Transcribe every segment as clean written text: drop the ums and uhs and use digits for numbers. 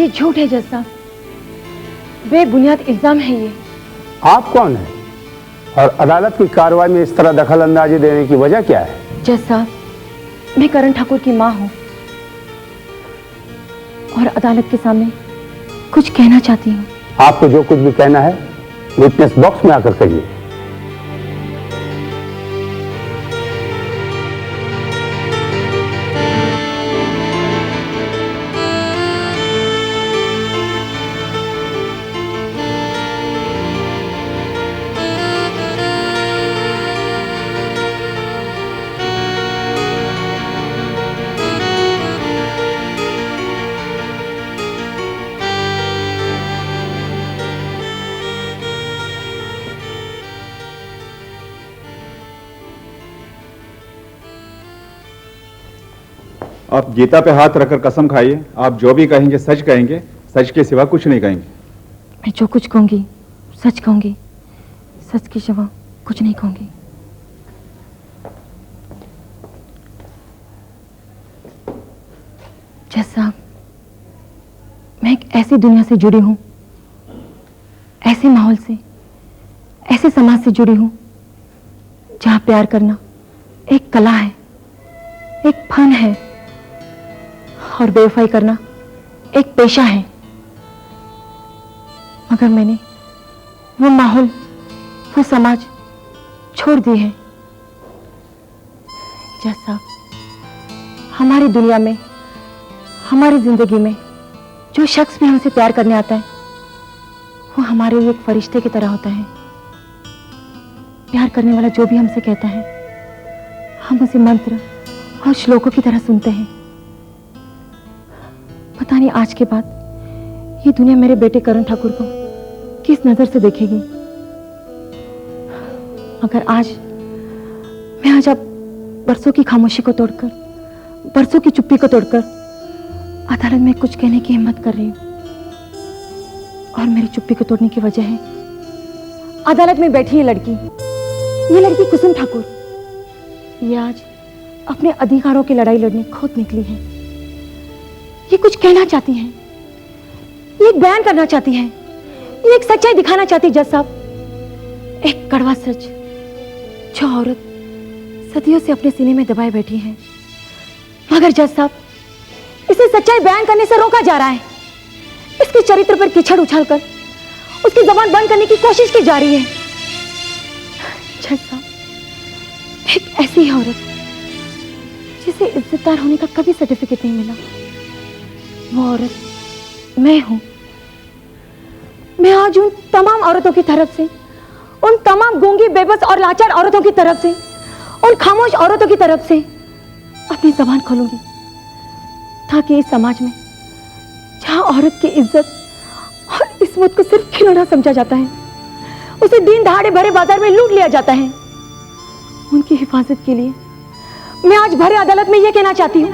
ये झूठ है जज साहब, बेबुनियाद इल्जाम है ये। आप कौन है और अदालत की कार्रवाई में इस तरह दखल अंदाजी देने की वजह क्या है? जज साहब, मैं करण ठाकुर की मां हूं और अदालत के सामने कुछ कहना चाहती हूँ। आपको जो कुछ भी कहना है विटनेस बॉक्स में आकर कहिए। आप गीता पे हाथ रखकर कसम खाइए, आप जो भी कहेंगे सच कहेंगे, सच के सिवा कुछ नहीं कहेंगे। मैं जो कुछ कहूंगी सच कहूंगी, सच के सिवा कुछ नहीं कहूंगी। जज साहब, मैं एक ऐसी दुनिया से जुड़ी हूं, ऐसे माहौल से, ऐसे समाज से जुड़ी हूं जहां प्यार करना एक कला है, एक फन है और बेवफाई करना एक पेशा है। मगर मैंने वो माहौल, वो समाज छोड़ दिए हैं। जज साहब, हमारी दुनिया में, हमारी जिंदगी में जो शख्स भी हमसे प्यार करने आता है वो हमारे लिए एक फरिश्ते की तरह होता है। प्यार करने वाला जो भी हमसे कहता है हम उसे मंत्र और श्लोकों की तरह सुनते हैं। पता नहीं आज के बाद ये दुनिया मेरे बेटे करण ठाकुर को किस नजर से देखेगी। मगर मैं आज अब बरसों की खामोशी को तोड़कर, बरसों की चुप्पी को तोड़कर अदालत में कुछ कहने की हिम्मत कर रही हूं। और मेरी चुप्पी को तोड़ने की वजह है अदालत में बैठी ये लड़की कुसुम ठाकुर। ये आज अपने अधिकारों की लड़ाई लड़ने खुद निकली है। ये कुछ कहना चाहती हैं, ये एक बयान करना चाहती हैं, ये एक सच्चाई दिखाना चाहती है। जज साहब, एक कड़वा सच जो औरत सदियों से अपने सीने में दबाए बैठी है। मगर जज साहब, इसे सच्चाई बयान करने से रोका जा रहा है। इसके चरित्र पर कीचड़ उछालकर उसकी जबान बंद करने की कोशिश की जा रही है। जज साहब, एक ऐसी औरत जिसे इज्जतदार होने का कभी सर्टिफिकेट नहीं मिला, वो औरत मैं हूं। मैं आज उन तमाम औरतों की तरफ से, उन तमाम गूंगी, बेबस और लाचार औरतों की तरफ से, उन खामोश औरतों की तरफ से अपनी जबान खोलूंगी, ताकि इस समाज में जहां औरत की इज्जत और इस्मत को सिर्फ खिलौना समझा जाता है, उसे दिन दहाड़े भरे बाजार में लूट लिया जाता है, उनकी हिफाजत के लिए मैं आज भरे अदालत में यह कहना चाहती हूँ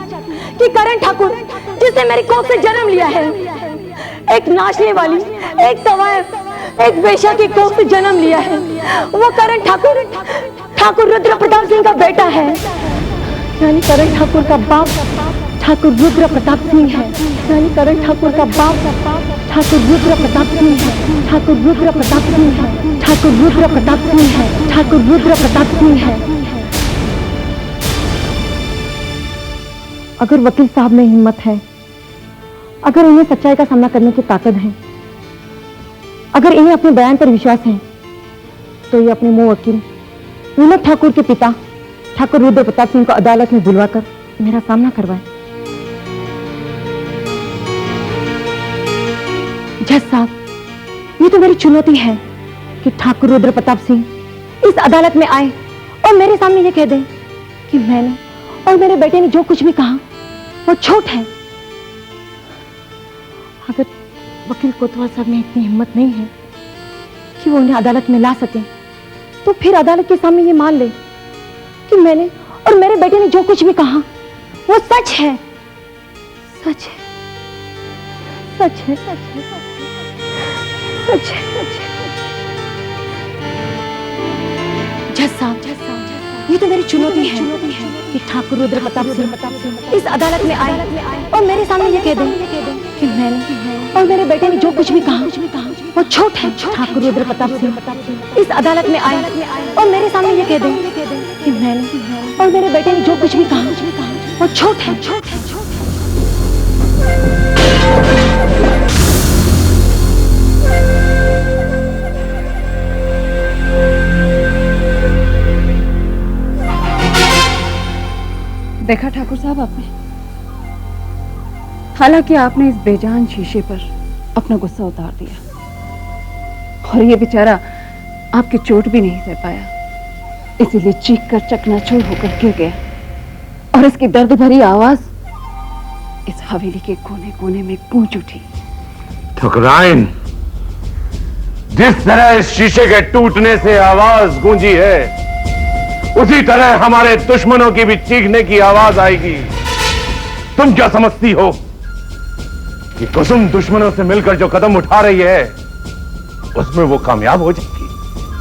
कि करण ठाकुर, जिसने मेरी कोख से जन्म लिया है, एक नाचने वाली, एक तवायफ, एक वेश्या की कोख से जन्म लिया है, वो करण ठाकुर रुद्र प्रताप सिंह का बेटा है। यानी करण ठाकुर का बाप ठाकुर रुद्र प्रताप सिंह है। यानी करण ठाकुर का बाप ठाकुर रुद्र प्रताप सिंह है। ठाकुर रुद्र प्रताप सिंह है। ठाकुर रुद्र प्रताप सिंह है। ठाकुर रुद्र प्रताप सिंह है। अगर वकील साहब में हिम्मत है, अगर इन्हें सच्चाई का सामना करने की ताकत है, अगर इन्हें अपने बयान पर विश्वास है, तो ये अपने मुंह वकील नीलक ठाकुर के पिता ठाकुर रुद्र प्रताप सिंह को अदालत में बुलवाकर मेरा सामना करवाए। जज साहब, ये तो मेरी चुनौती है कि ठाकुर रुद्र प्रताप सिंह इस अदालत में आए और मेरे सामने ये कह दें कि मैंने और मेरे बेटे ने जो कुछ भी कहा वो झूठ है। अगर वकील कोतवाल साहब में इतनी हिम्मत नहीं है कि वो उन्हें अदालत में ला सके, तो फिर अदालत के सामने ये मान ले कि मैंने और मेरे बेटे ने जो कुछ भी कहा वो सच है। सच है, सच है, सच है, सच है, सच है। जज साहब, ये तो मेरी चुनौती है कि ठाकुर रुद्र प्रताप सिंह इस अदालत में आए और मेरे सामने ये कह दें कि मैंने और मेरे बेटे ने जो कुछ भी कहा वो झूठ है। ठाकुर रुद्र प्रताप सिंह इस अदालत में आए और मेरे सामने ये कह दे कि मैंने और मेरे बेटे ने जो कुछ भी कहा वो झूठ है। देखा ठाकुर साहब आपने, हालांकि आपने इस बेजान शीशे पर अपना गुस्सा उतार दिया और ये बेचारा आपकी चोट भी नहीं सह पाया, इसीलिए चीख कर चकनाचूर होकर गिर गया और इसकी दर्द भरी आवाज इस हवेली के कोने कोने में गूंज उठी। ठकुराइन, जिस तरह इस शीशे के टूटने से आवाज गूंजी है, उसी तरह हमारे दुश्मनों की भी चीखने की आवाज आएगी। तुम क्या समझती हो कि कुसुम दुश्मनों से मिलकर जो कदम उठा रही है उसमें वो कामयाब हो जाएगी?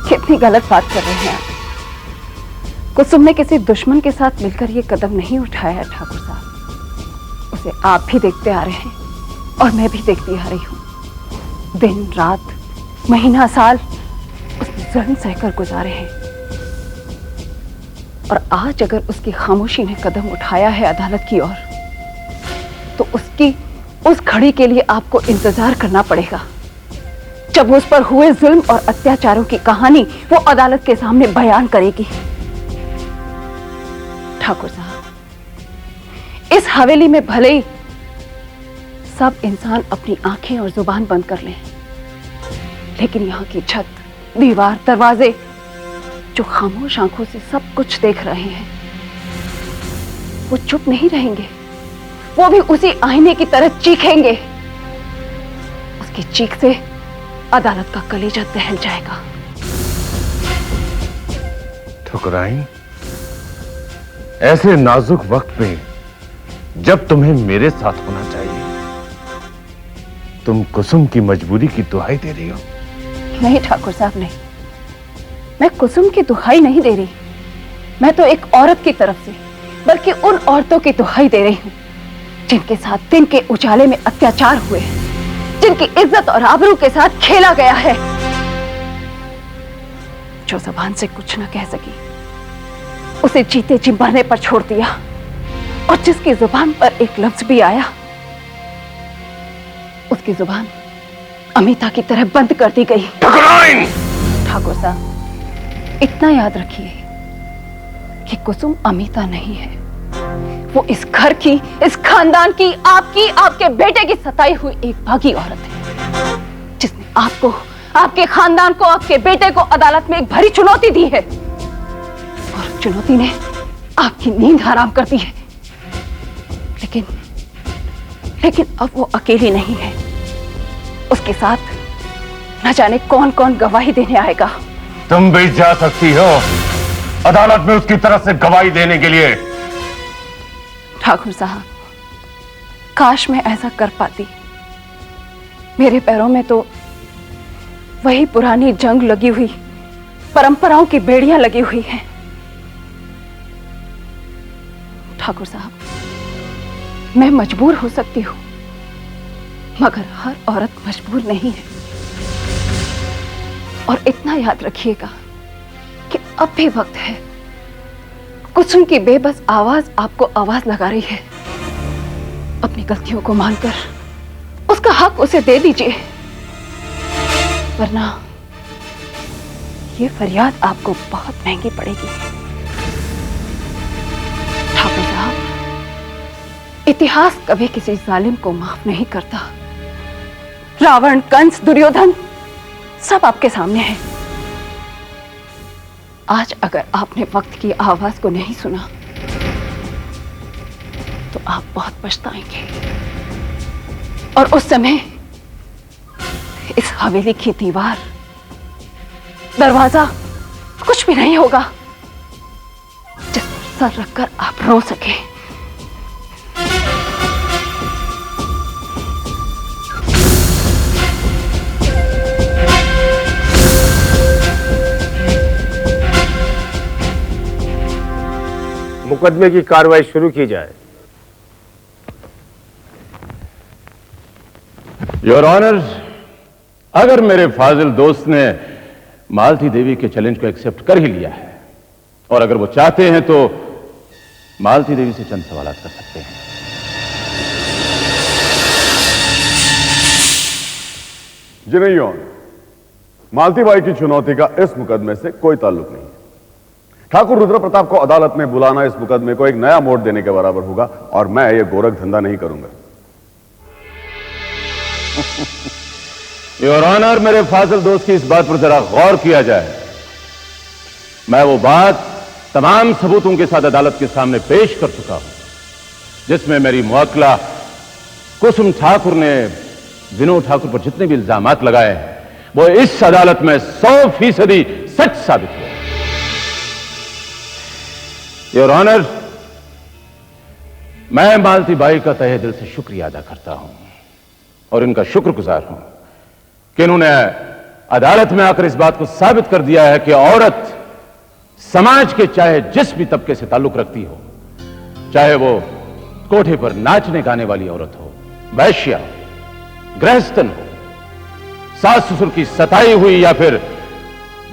कितनी गलत बात कर रहे हैं आप। कुसुम ने किसी दुश्मन के साथ मिलकर ये कदम नहीं उठाया है ठाकुर साहब। उसे आप भी देखते आ रहे हैं और मैं भी देखती आ रही हूं। दिन रात महीना साल उसने जुल्म सहकर गुजारे हैं और आज अगर उसकी खामोशी ने कदम उठाया है अदालत की ओर, तो उसकी उस घड़ी के लिए आपको इंतजार करना पड़ेगा जब उस पर हुए जुल्म और अत्याचारों की कहानी वो अदालत के सामने बयान करेगी। ठाकुर साहब, इस हवेली में भले ही सब इंसान अपनी आंखें और जुबान बंद कर लें, लेकिन यहाँ की छत, दीवार, दरवाजे जो खामोश आंखों से सब कुछ देख रहे हैं, वो चुप नहीं रहेंगे। वो भी उसी आईने की तरह चीखेंगे। उसकी चीख से अदालत का कलेजा दहल जाएगा। ठकुराइन, ऐसे नाजुक वक्त में जब तुम्हें मेरे साथ होना चाहिए, तुम कुसुम की मजबूरी की दुहाई दे रही हो। नहीं ठाकुर साहब, नहीं, मैं कुसुम की दुहाई नहीं दे रही। मैं तो एक औरत की तरफ से, बल्कि उन औरतों की दुहाई दे रही हूं जिनके साथ दिन के उजाले में अत्याचार हुए, जिनकी इज्जत और आबरू के साथ खेला गया है, जो जुबान से कुछ न कह सकी, उसे जीते जी मरने पर छोड़ दिया, और जिसकी जुबान पर एक लफ्ज भी आया, उसकी जुबान अमिता की तरह बंद कर दी गई। ठाकुर साहब, इतना याद रखिए कि कुसुम अमिता नहीं है। वो इस घर की, इस खानदान की, आपकी, आपके बेटे की सताई हुई एक भागी औरत है, जिसने आपको, आपके खानदान को, आपके बेटे को अदालत में एक भरी चुनौती दी है, और चुनौती ने आपकी नींद हराम कर दी है। लेकिन अब वो अकेली नहीं है। उसके साथ न जाने कौन कौन गवाही देने आएगा। तुम भी जा सकती हो अदालत में उसकी तरफ से गवाही देने के लिए। ठाकुर साहब, काश मैं ऐसा कर पाती। मेरे पैरों में तो वही पुरानी जंग लगी हुई, परंपराओं की बेड़ियां लगी हुई हैं। ठाकुर साहब, मैं मजबूर हो सकती हूं, मगर हर औरत मजबूर नहीं है। और इतना याद रखिएगा कि अब भी वक्त है। कुसुम की बेबस आवाज आपको आवाज लगा रही है। अपनी गलतियों को मानकर उसका हक उसे दे दीजिए, वरना ये फरियाद आपको बहुत महंगी पड़ेगी। ठाकुर साहब, इतिहास कभी किसी जालिम को माफ नहीं करता। रावण, कंस, दुर्योधन सब आपके सामने है। आज अगर आपने वक्त की आवाज को नहीं सुना तो आप बहुत पछताएंगे, और उस समय इस हवेली की दीवार, दरवाजा कुछ भी नहीं होगा जिस पर सर रखकर आप रो सके। मुकदमे की कार्रवाई शुरू की जाए। योर ऑनर, अगर मेरे फाजिल दोस्त ने मालती देवी के चैलेंज को एक्सेप्ट कर ही लिया है और अगर वो चाहते हैं तो मालती देवी से चंद सवाल कर सकते हैं। जी नहीं योर, मालती बाई की चुनौती का इस मुकदमे से कोई ताल्लुक नहीं है। ठाकुर रुद्र प्रताप को अदालत में बुलाना इस मुकदमे को एक नया मोड़ देने के बराबर होगा और मैं ये गोरख धंधा नहीं करूंगा। योर ऑनर, मेरे फाजिल दोस्त की इस बात पर जरा गौर किया जाए। मैं वो बात तमाम सबूतों के साथ अदालत के सामने पेश कर चुका हूं जिसमें मेरी मुवक्किला कुसुम ठाकुर ने विनोद ठाकुर पर जितने भी इल्जामात लगाए हैं वो इस अदालत में 100% सच साबित हुए। योर ऑनर, मैं मालती बाई का तहे दिल से शुक्रिया अदा करता हूं और इनका शुक्रगुजार हूं कि इन्होंने अदालत में आकर इस बात को साबित कर दिया है कि औरत समाज के चाहे जिस भी तबके से ताल्लुक रखती हो, चाहे वो कोठे पर नाचने गाने वाली औरत हो, वैश्या हो, गृहस्थन हो, सास ससुर की सताई हुई या फिर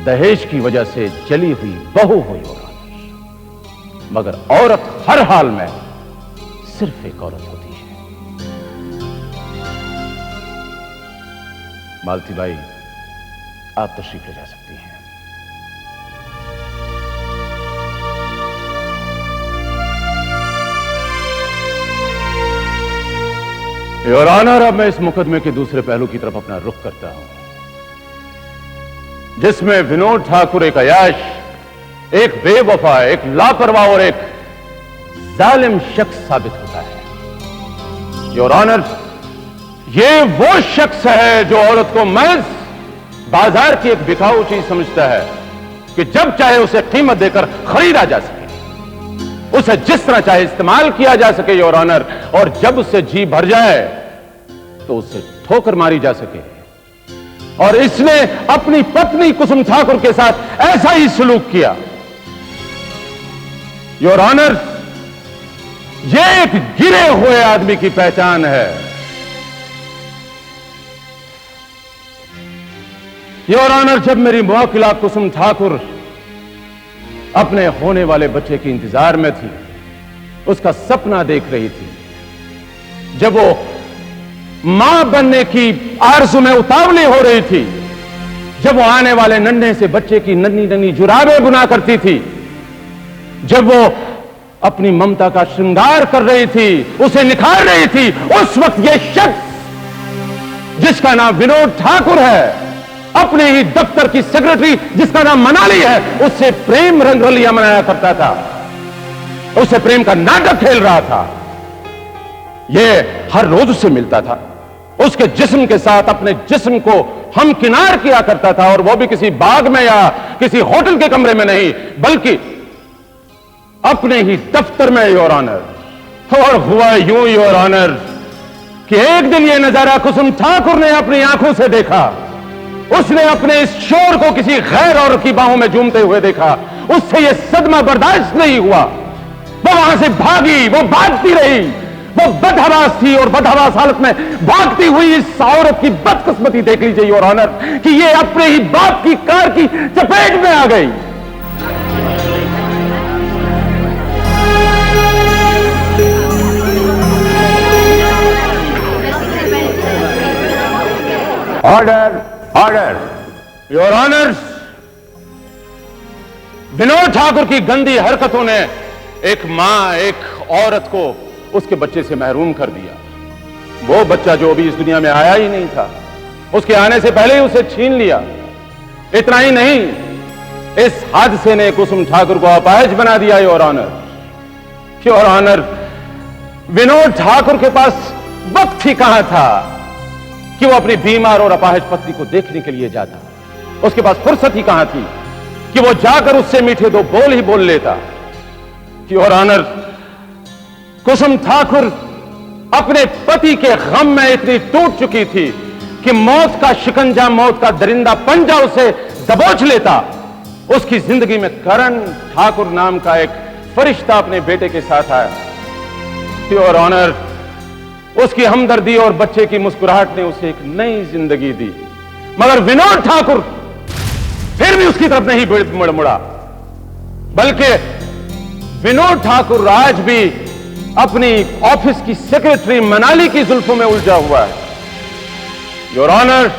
दहेज की वजह से जली हुई बहू हो, मगर औरत हर हाल में सिर्फ एक औरत होती है। मालती बाई, आप तशरीफ ले जा सकती हैं। योर ऑनर, अब मैं इस मुकदमे के दूसरे पहलू की तरफ अपना रुख करता हूं जिसमें विनोद ठाकुर एक अयाश, एक बेवफा, एक लापरवाह और एक जालिम शख्स साबित होता है। योर ऑनर, ये वो शख्स है जो औरत को महज बाजार की एक बिकाऊ चीज समझता है कि जब चाहे उसे कीमत देकर खरीदा जा सके, उसे जिस तरह चाहे इस्तेमाल किया जा सके योर ऑनर, और जब उससे जी भर जाए तो उससे ठोकर मारी जा सके। और इसने अपनी पत्नी कुसुम ठाकुर के साथ ऐसा ही सलूक किया। योर ऑनर, यह एक गिरे हुए आदमी की पहचान है। योर ऑनर, जब मेरी मुवक्किला कुसुम ठाकुर अपने होने वाले बच्चे के इंतजार में थी, उसका सपना देख रही थी, जब वो मां बनने की आरज़ू में उतावली हो रही थी, जब वो आने वाले नन्हे से बच्चे की नन्ही नन्ही जुराबें बुना करती थी, जब वो अपनी ममता का श्रृंगार कर रही थी, उसे निखार रही थी, उस वक्त ये शख्स जिसका नाम विनोद ठाकुर है, अपने ही दफ्तर की सेक्रेटरी जिसका नाम मनाली है, उससे प्रेम रंगरलिया मनाया करता था, उससे प्रेम का नाटक खेल रहा था। यह हर रोज उससे मिलता था, उसके जिस्म के साथ अपने जिस्म को हमकिनार किया करता था, और वो भी किसी बाग में या किसी होटल के कमरे में नहीं, बल्कि अपने ही दफ्तर में योर ऑनर। और हुआ यूं योर ऑनर कि एक दिन यह नजारा कुसुम ठाकुर ने अपनी आंखों से देखा। उसने अपने इस शोर को किसी गैर औरत की बाहों में झूमते हुए देखा। उससे यह सदमा बर्दाश्त नहीं हुआ, वो वहां से भागी, वो भागती रही, वो बदहवास थी, और बदहवास हालत में भागती हुई इस औरत की बदकिस्मती देख लीजिए योर ऑनर कि ये अपने ही बाप की कार की चपेट में आ गई। Order, order. Your honours, Vinod Thakur की गंदी हरकतों ने एक मां, एक औरत को उसके बच्चे से महरूम कर दिया। वो बच्चा जो अभी इस दुनिया में आया ही नहीं था, उसके आने से पहले ही उसे छीन लिया। इतना ही नहीं, इस हादसे ने कुसुम ठाकुर को अपाहिज बना दिया। Your honour, your honour, Vinod Thakur के पास वक्त ही कहां था कि वो अपनी बीमार और अपाहिज पत्नी को देखने के लिए जाता। उसके पास फुर्सत ही कहां थी कि वो जाकर उससे मीठे दो बोल ही बोल लेता। योर ऑनर, कुसुम ठाकुर अपने पति के गम में इतनी टूट चुकी थी कि मौत का शिकंजा, मौत का दरिंदा पंजा उसे दबोच लेता। उसकी जिंदगी में करण ठाकुर नाम का एक फरिश्ता अपने बेटे के साथ आया। योर ऑनर, उसकी हमदर्दी और बच्चे की मुस्कुराहट ने उसे एक नई जिंदगी दी। मगर विनोद ठाकुर फिर भी उसकी तरफ नहीं मुड़ा, बल्कि विनोद ठाकुर आज भी अपनी ऑफिस की सेक्रेटरी मनाली की जुल्फों में उलझा हुआ है। योर ऑनर,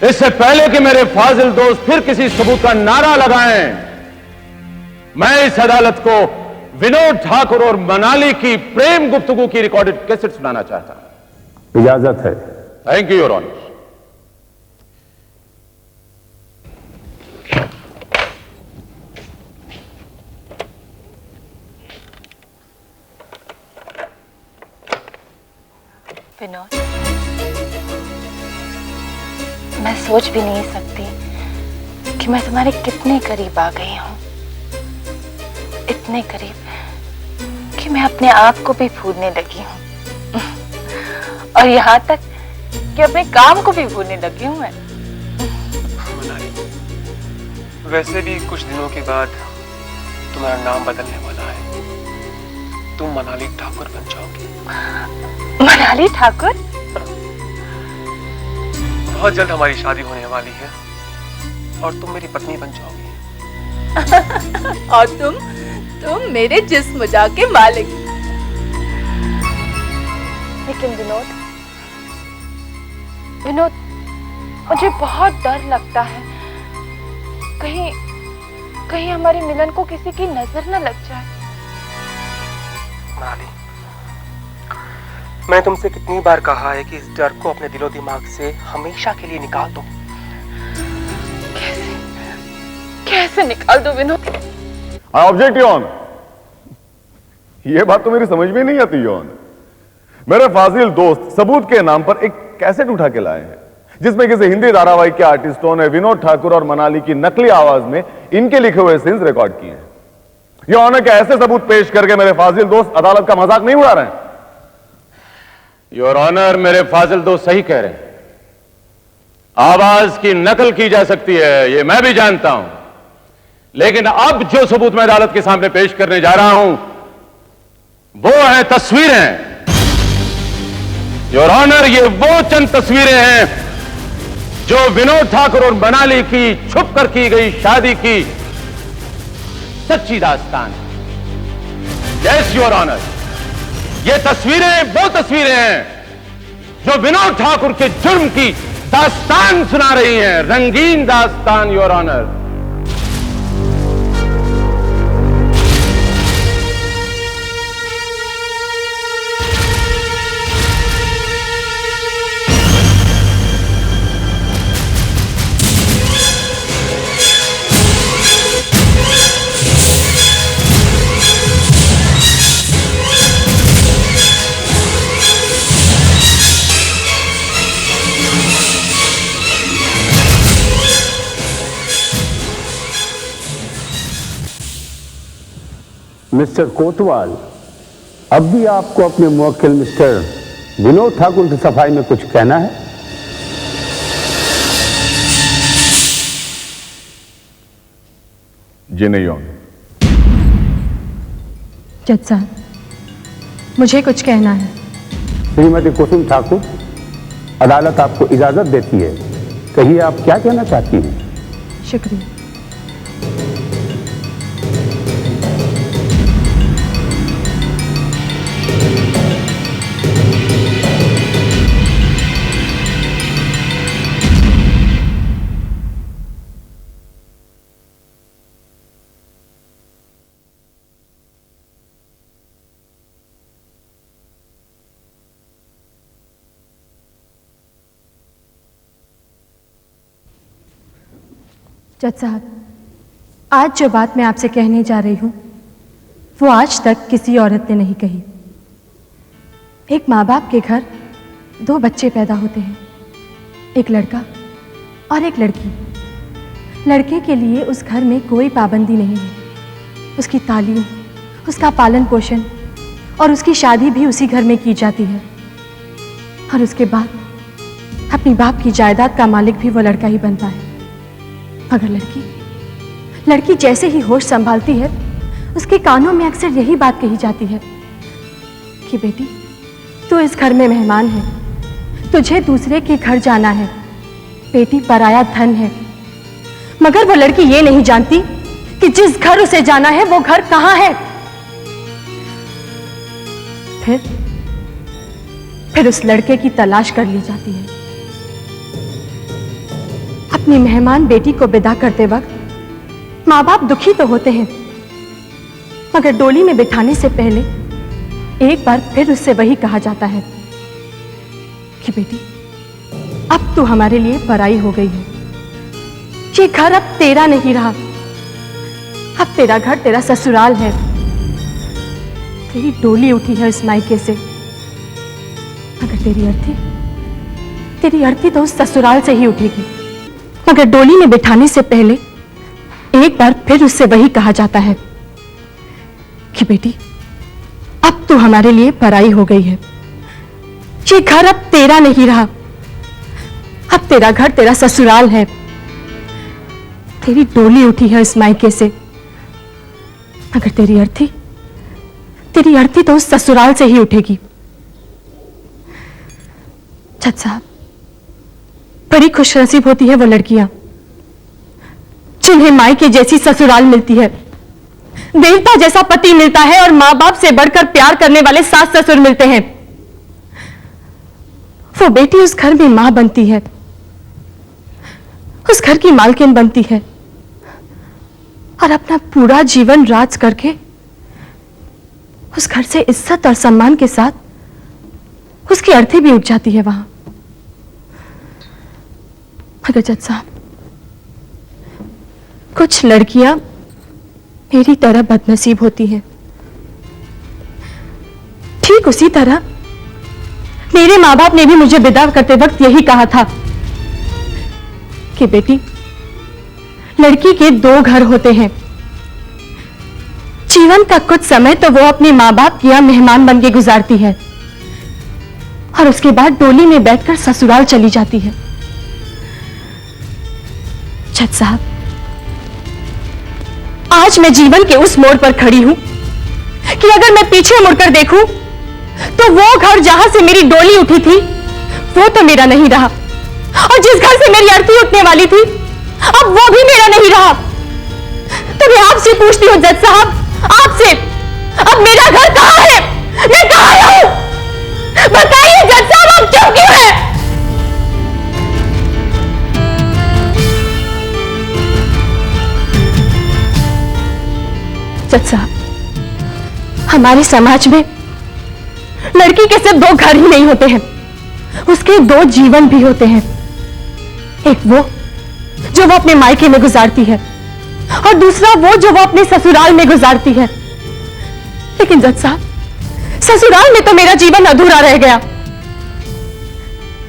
इससे पहले कि मेरे फाजिल दोस्त फिर किसी सबूत का नारा लगाएं, मैं इस अदालत को विनोद ठाकुर और मनाली की प्रेम गुफ्तगू की रिकॉर्डेड कैसेट सुनाना चाहता हूं। इजाजत है। Thank you your honour. Vinod, मैं सोच भी नहीं सकती कि मैं तुम्हारे कितने करीब आ गई हूं। इतने करीब कि मैं अपने आप को भी भूलने लगी हूं और यहां तक कि अपने काम को भी भूलने लगी हूं मैं। मनाली, वैसे भी कुछ दिनों के बाद तुम्हारा नाम बदलने वाला है। तुम मनाली ठाकुर बन जाओगी। मनाली ठाकुर? बहुत जल्द हमारी शादी होने वाली है और तुम मेरी पत्नी बन जाओगी। और तुम मेरे जिस्म जाके मालिक। लेकिन विनोद, मुझे बहुत डर लगता है कहीं हमारे मिलन को किसी की नजर न लग जाए। मनाली, मैंने तुमसे कितनी बार कहा है कि इस डर को अपने दिलो दिमाग से हमेशा के लिए निकाल दो। कैसे निकाल दो Vinod? I object your honour. यह बात तो मेरी समझ में नहीं आती योर ऑनर। मेरे फाजिल दोस्त सबूत के नाम पर एक कैसेट उठा के लाए हैं जिसमें किसी हिंदी धारावाहिक के आर्टिस्टों ने विनोद ठाकुर और मनाली की नकली आवाज में इनके लिखे हुए सीन्स रिकॉर्ड किए हैं। योर ऑनर, क्या ऐसे सबूत पेश करके मेरे फाजिल दोस्त अदालत का मजाक नहीं उड़ा रहे हैं? योर ऑनर, मेरे फाजिल दोस्त सही कह रहे हैं। आवाज की नकल की जा सकती है, यह मैं भी जानता हूं, लेकिन अब जो सबूत मैं अदालत के सामने पेश करने जा रहा हूं वो है तस्वीरें। योर ऑनर, ये वो चंद तस्वीरें हैं जो विनोद ठाकुर और मनाली की छुप कर की गई शादी की सच्ची दास्तान है। यस योर ऑनर, ये तस्वीरें वो तस्वीरें हैं जो विनोद ठाकुर के जुर्म की दास्तान सुना रही हैं, रंगीन दास्तान योर ऑनर। मिस्टर कोतवाल, अब भी आपको अपने मुवक्किल मिस्टर विनोद ठाकुर की सफाई में कुछ कहना है? जी नहीं योर। जज साहब, मुझे कुछ कहना है। श्रीमती कुसुम ठाकुर, अदालत आपको इजाजत देती है, कहिए आप क्या कहना चाहती हैं? शुक्रिया। जज साहब, आज जो बात मैं आपसे कहने जा रही हूं वो आज तक किसी औरत ने नहीं कही। एक माँ बाप के घर दो बच्चे पैदा होते हैं, एक लड़का और एक लड़की। लड़के के लिए उस घर में कोई पाबंदी नहीं है। उसकी तालीम, उसका पालन पोषण और उसकी शादी भी उसी घर में की जाती है। और उसके बाद अपनी बाप की जायदाद का मालिक भी वो लड़का ही बनता है। मगर लड़की जैसे ही होश संभालती है उसके कानों में अक्सर यही बात कही जाती है कि बेटी तू इस घर में मेहमान है, तुझे दूसरे के घर जाना है। बेटी पराया धन है, मगर वो लड़की ये नहीं जानती कि जिस घर उसे जाना है वो घर कहां है। फिर उस लड़के की तलाश कर ली जाती है। अपनी मेहमान बेटी को विदा करते वक्त माँ बाप दुखी तो होते हैं, मगर डोली में बिठाने से पहले एक बार फिर उससे वही कहा जाता है कि बेटी अब तू हमारे लिए पराई हो गई है। ये घर अब तेरा नहीं रहा, अब तेरा घर तेरा ससुराल है। तेरी डोली उठी है इस मायके से, मगर तेरी अर्थी तो उस ससुराल से ही उठेगी। मगर डोली में बिठाने से पहले एक बार फिर उससे वही कहा जाता है कि बेटी अब तू हमारे लिए पराई हो गई है। ये घर अब तेरा नहीं रहा, अब तेरा घर तेरा ससुराल है। तेरी डोली उठी है इस मायके से, मगर तेरी अर्थी तो उस ससुराल से ही उठेगी। जज साहब, बड़ी खुशनसीब होती है वो लड़कियां जिन्हें मायके जैसी ससुराल मिलती है, देवता जैसा पति मिलता है और मां बाप से बढ़कर प्यार करने वाले सास ससुर मिलते हैं। वो बेटी उस घर में मां बनती है, उस घर की मालकिन बनती है और अपना पूरा जीवन राज करके उस घर से इज्जत और सम्मान के साथ उसकी अर्थी भी उठ जाती है वहां। मगर जज साहब, कुछ लड़कियां मेरी तरह बदनसीब होती हैं। ठीक उसी तरह मेरे मां बाप ने भी मुझे विदा करते वक्त यही कहा था कि बेटी लड़की के दो घर होते हैं। जीवन का कुछ समय तो वो अपने मां बाप के यहां मेहमान बन के गुजारती है और उसके बाद डोली में बैठकर ससुराल चली जाती है। जज साहब, आज मैं जीवन के उस मोड़ पर खड़ी हूं कि अगर मैं पीछे मुड़कर देखूं तो वो घर जहां से मेरी डोली उठी थी वो तो मेरा नहीं रहा, और जिस घर से मेरी अर्थी उठने वाली थी अब वो भी मेरा नहीं रहा। तो मैं आपसे पूछती हूं जज साहब, आपसे, अब मेरा घर कहां है? मैं कहां हूं? बताइए जज साहब, अब क्यों क्यों है? जज साहब, हमारे समाज में लड़की के सिर्फ दो घर ही नहीं होते हैं, उसके दो जीवन भी होते हैं। एक वो जो वो अपने मायके में गुजारती है और दूसरा वो जो वो अपने ससुराल में गुजारती है। लेकिन जज साहब, ससुराल में तो मेरा जीवन अधूरा रह गया,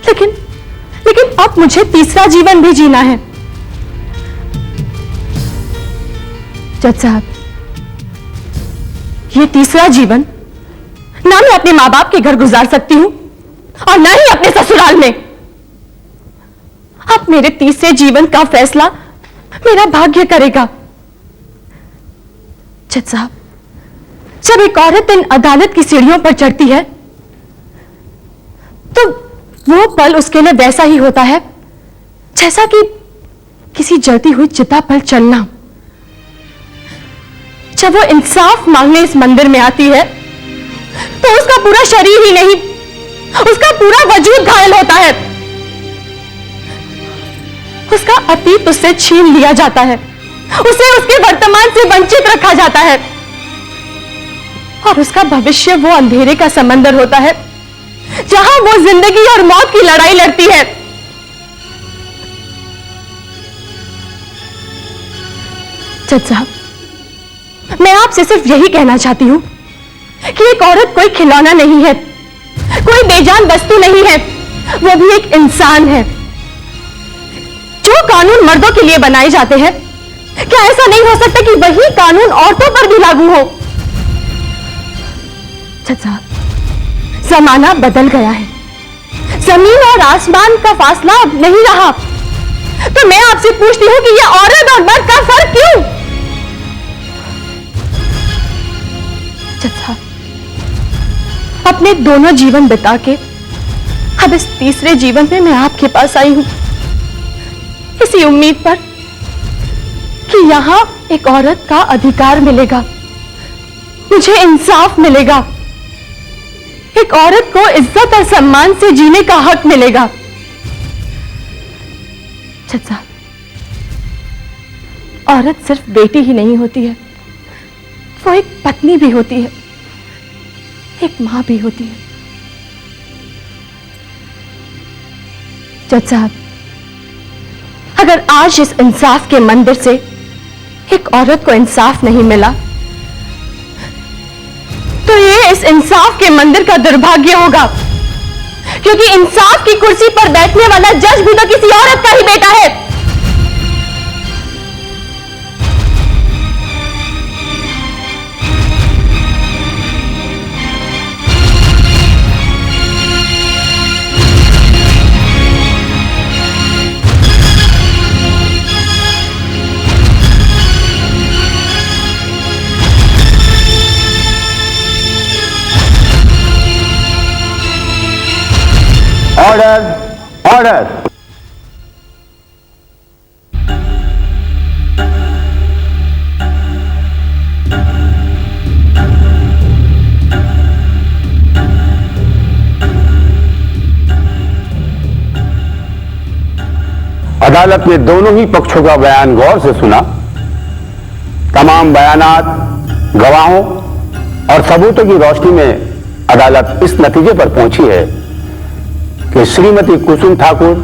लेकिन अब मुझे तीसरा जीवन भी जीना है। जज साहब, ये तीसरा जीवन ना मैं अपने मां बाप के घर गुजार सकती हूं और ना ही अपने ससुराल में। अब मेरे तीसरे जीवन का फैसला मेरा भाग्य करेगा। जज साहब, जब एक औरत इन अदालत की सीढ़ियों पर चढ़ती है तो वो पल उसके लिए वैसा ही होता है जैसा कि किसी जलती हुई चिता पर चलना। जब वो इंसाफ मांगने इस मंदिर में आती है तो उसका पूरा शरीर ही नहीं, उसका पूरा वजूद घायल होता है। उसका अतीत उससे छीन लिया जाता है, उसे उसके वर्तमान से वंचित रखा जाता है और उसका भविष्य वो अंधेरे का समंदर होता है जहां वो जिंदगी और मौत की लड़ाई लड़ती है। जज साहब, मैं आपसे सिर्फ यही कहना चाहती हूं कि एक औरत कोई खिलौना नहीं है, कोई बेजान वस्तु नहीं है, वो भी एक इंसान है। जो कानून मर्दों के लिए बनाए जाते हैं, क्या ऐसा नहीं हो सकता कि वही कानून औरतों पर भी लागू हो? जज साहब, जमाना बदल गया है, जमीन और आसमान का फासला अब नहीं रहा। तो मैं आपसे पूछती हूं कि यह औरत और मर्द का फर्क क्यों? जज साहब, अपने दोनों जीवन बिता के अब इस तीसरे जीवन में मैं आपके पास आई हूं, इसी उम्मीद पर कि यहां एक औरत का अधिकार मिलेगा, मुझे इंसाफ मिलेगा, एक औरत को इज्जत और सम्मान से जीने का हक मिलेगा। चाचा, औरत सिर्फ बेटी ही नहीं होती है, वो एक पत्नी भी होती है, एक मां भी होती है। जज साहब, अगर आज इस इंसाफ के मंदिर से एक औरत को इंसाफ नहीं मिला तो ये इस इंसाफ के मंदिर का दुर्भाग्य होगा, क्योंकि इंसाफ की कुर्सी पर बैठने वाला जज भी तो किसी औरत का ही बेटा है। Order, order. अदालत ने दोनों ही पक्षों का बयान गौर से सुना। तमाम बयानात, गवाहों और सबूतों की रोशनी में अदालत इस नतीजे पर पहुंची है कि श्रीमती कुसुम ठाकुर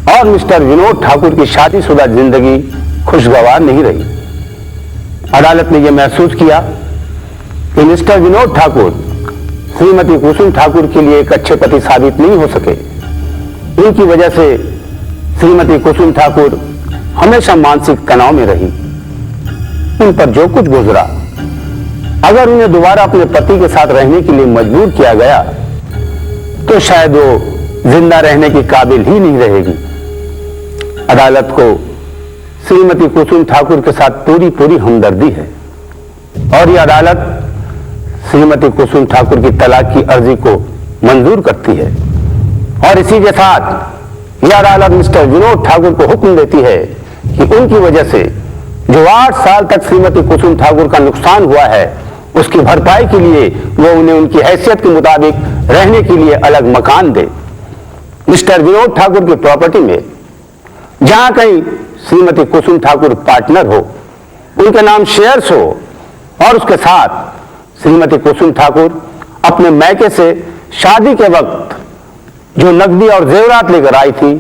और मिस्टर विनोद ठाकुर की शादीशुदा जिंदगी खुशगवार नहीं रही। अदालत ने यह महसूस किया कि मिस्टर विनोद ठाकुर श्रीमती कुसुम ठाकुर के लिए एक अच्छे पति साबित नहीं हो सके। इनकी वजह से श्रीमती कुसुम ठाकुर हमेशा मानसिक तनाव में रही। उन पर जो कुछ गुजरा, अगर उन्हें दोबारा अपने पति के साथ रहने के लिए मजबूर किया गया तो शायद वो जिंदा रहने के काबिल ही नहीं रहेगी। अदालत को श्रीमती कुसुम ठाकुर के साथ पूरी पूरी हमदर्दी है और यह अदालत श्रीमती कुसुम ठाकुर की तलाक की अर्जी को मंजूर करती है और इसी के साथ यह अदालत मिस्टर विनोद ठाकुर को हुक्म देती है कि उनकी वजह से जो 8 साल तक श्रीमती कुसुम ठाकुर का नुकसान हुआ है, उसकी भरपाई के लिए वो उन्हें उनकी हैसियत के मुताबिक रहने के लिए अलग मकान दे। मिस्टर विनोद ठाकुर की प्रॉपर्टी में जहां कहीं श्रीमती कुसुम ठाकुर पार्टनर हो, उनके नाम शेयर्स हो और उसके साथ श्रीमती कुसुम ठाकुर अपने मैके से शादी के वक्त जो नकदी और जेवरात लेकर आई थी,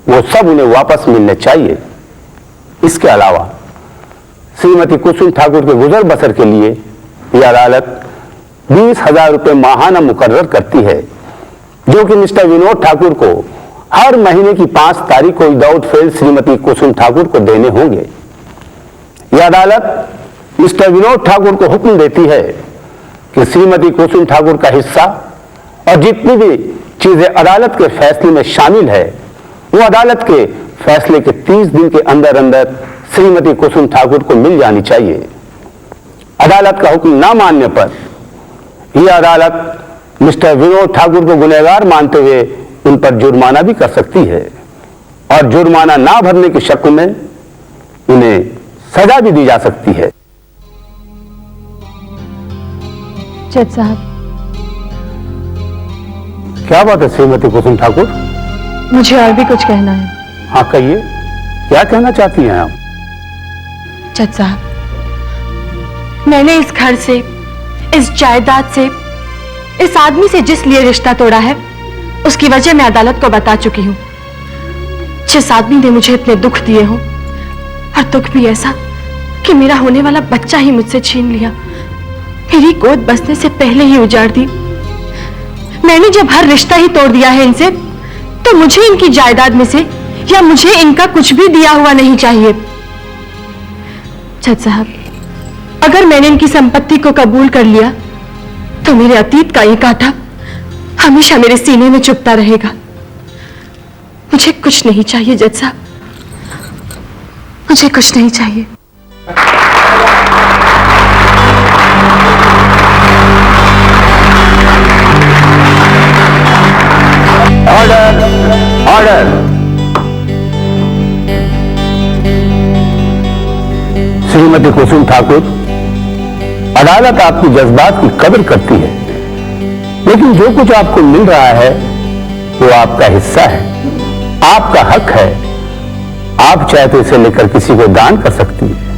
वो सब उन्हें वापस मिलने चाहिए। इसके अलावा श्रीमती कुसुम ठाकुर के गुजर बसर के लिए यह अदालत 20,000 रुपये माहाना मुकर्रर करती है, जो कि मिस्टर विनोद ठाकुर को हर महीने की 5 तारीख को विदाउट फेल श्रीमती कुसुम ठाकुर को देने होंगे। यह अदालत मिस्टर विनोद ठाकुर को हुक्म देती है कि श्रीमती कुसुम ठाकुर का हिस्सा और जितनी भी चीजें अदालत के फैसले में शामिल है, वो अदालत के फैसले के 30 दिन के अंदर अंदर श्रीमती कुसुम ठाकुर को मिल जानी चाहिए। अदालत का हुक्म ना मानने पर यह अदालत मिस्टर विनोद ठाकुर को गुनहगार मानते हुए उन पर जुर्माना भी कर सकती है और जुर्माना ना भरने के शक में उन्हें सजा भी दी जा सकती है। जज साहब, क्या बात है श्रीमती कुसुम ठाकुर? मुझे और भी कुछ कहना है। हाँ कहिए, क्या कहना चाहती हैं आप? जज साहब, मैंने इस घर से, इस जायदाद से, इस आदमी से जिस लिए रिश्ता तोड़ा है, उसकी वजह मैं अदालत को बता चुकी हूं। जिस आदमी ने मुझे इतने दुख दिए हों, और दुख भी ऐसा कि मेरा होने वाला बच्चा ही मुझसे छीन लिया, मेरी गोद बसने से पहले ही उजाड़ दी। मैंने जब हर रिश्ता ही तोड़ दिया है इनसे, तो मुझे इनकी जायदाद में से या मुझे इनका कुछ भी दिया हुआ नहीं चाहिए। जज साहब, अगर मैंने इनकी संपत्ति को कबूल कर लिया तो मेरे अतीत का ये कांटा हमेशा मेरे सीने में चुभता रहेगा। मुझे कुछ नहीं चाहिए जज साहब, मुझे कुछ नहीं चाहिए। श्रीमती कुसुम ठाकुर, अदालत आपकी जज्बात की कदर करती है, लेकिन जो कुछ आपको मिल रहा है वो आपका हिस्सा है, आपका हक है। आप चाहे तो इसे लेकर किसी को दान कर सकती है।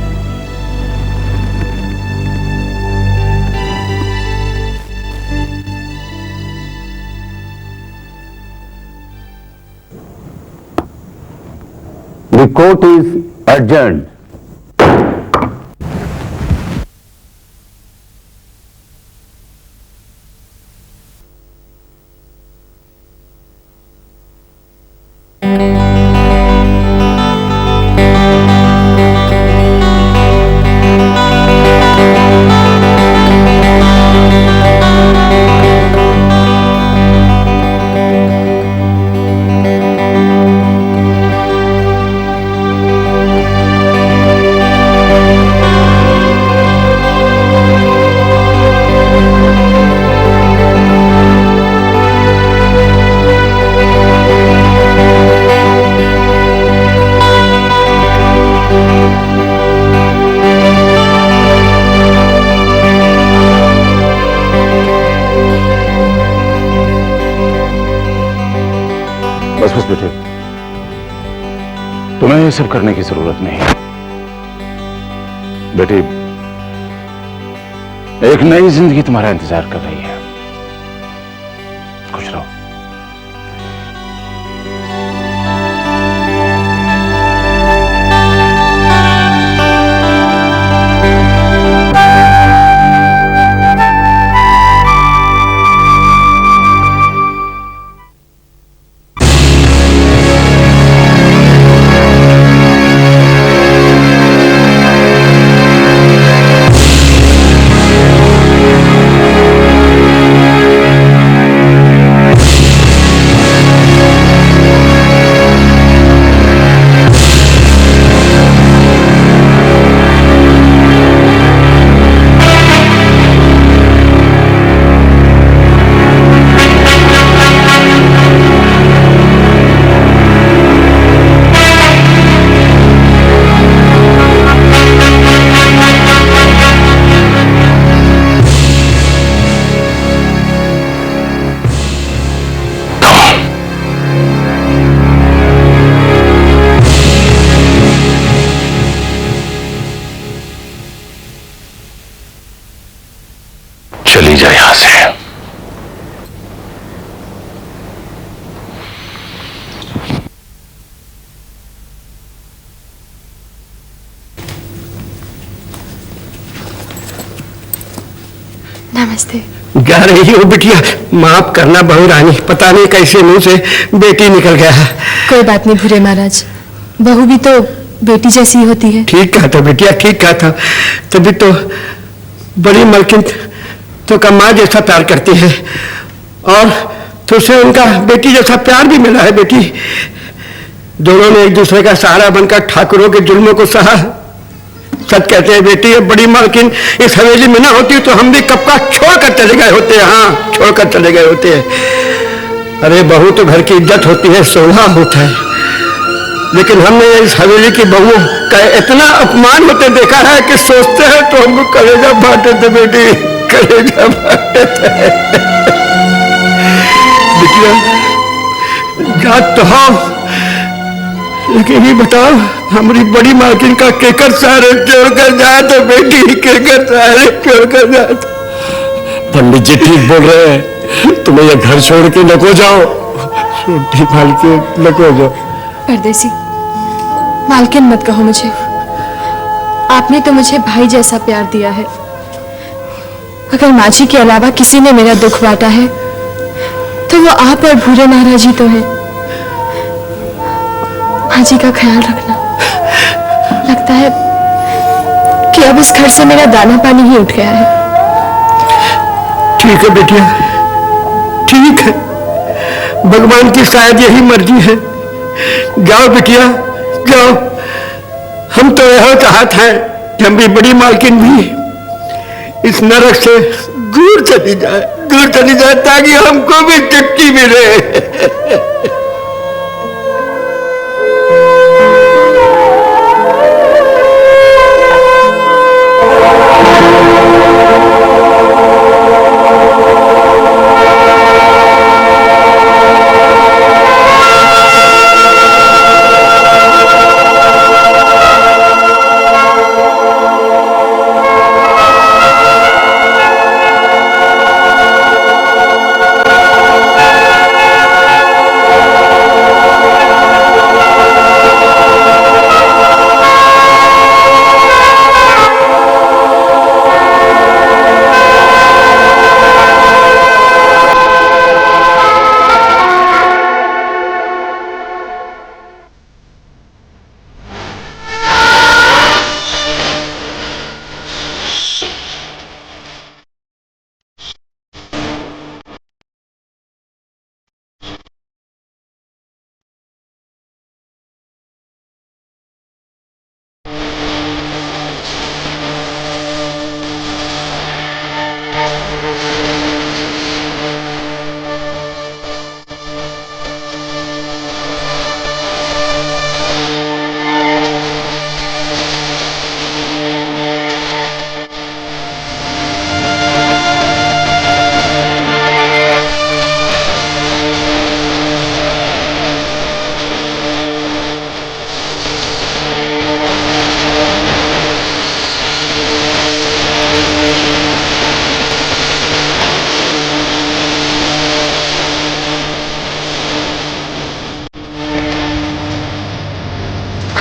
The court is adjourned. बस बस बेटे, तुम्हें ये सब करने की जरूरत नहीं है। बेटी, एक नई जिंदगी तुम्हारा इंतजार कर रही है। खुश रहो। चली जा यहां से। नमस्ते। जा रही हो बिटिया? माफ करना बहू रानी, पता नहीं कैसे मुंह से बेटी निकल गया है। कोई बात नहीं भूरे महाराज, बहू भी तो बेटी जैसी होती है। ठीक कहा था बिटिया, ठीक कहा था। तभी तो बड़ी मलकिन तो का माँ जैसा प्यार करती है, और तुझसे उनका बेटी जैसा प्यार भी मिला है। बेटी, दोनों ने एक दूसरे का सहारा बनकर ठाकुरों के जुल्मों को सहा। सच कहते हैं बेटी, ये बड़ी मालकिन इस हवेली में ना होती तो हम भी कब का छोड़कर चले गए होते। हाँ, छोड़कर चले गए होते। अरे बहू तो घर की इज्जत होती है, सोना होता है, लेकिन हमने इस हवेली की बहू का इतना अपमान होते देखा है कि सोचते हैं तो हमको कलेजा फाटे थे बेटी, कलेजा फाटे थे। बिटिया, जात तो हो, लेकिन ये बताओ, हमारी बड़ी मालकिन का केकर सहारे छोड़कर जाए तो बेटी, केकर सहारे छोड़कर जाए। पंडित जी ठीक बोल रहे हैं, तुम्हें ये घर छोड़ के नको जाओ। छोटी मालकिन नको जाओ। परदेसी, मालकिन मत कहो मुझे। आपने तो मुझे भाई जैसा प्यार दिया है। अगर माझी के अलावा किसी ने मेरा दुख बांटा है तो वो आप और भूरे महाराज ही तो है। माझी का ख्याल रखना। लगता है कि अब इस घर से मेरा दाना पानी ही उठ गया है। ठीक है बेटिया, ठीक है, भगवान की शायद यही मर्जी है। जाओ बिटिया, जाओ। हम तो यह चाहते हैं कि हम भी बड़ी मालकिन भी इस नरक से दूर चली जाए, दूर चली जाए, ताकि हमको भी चुटकी मिले।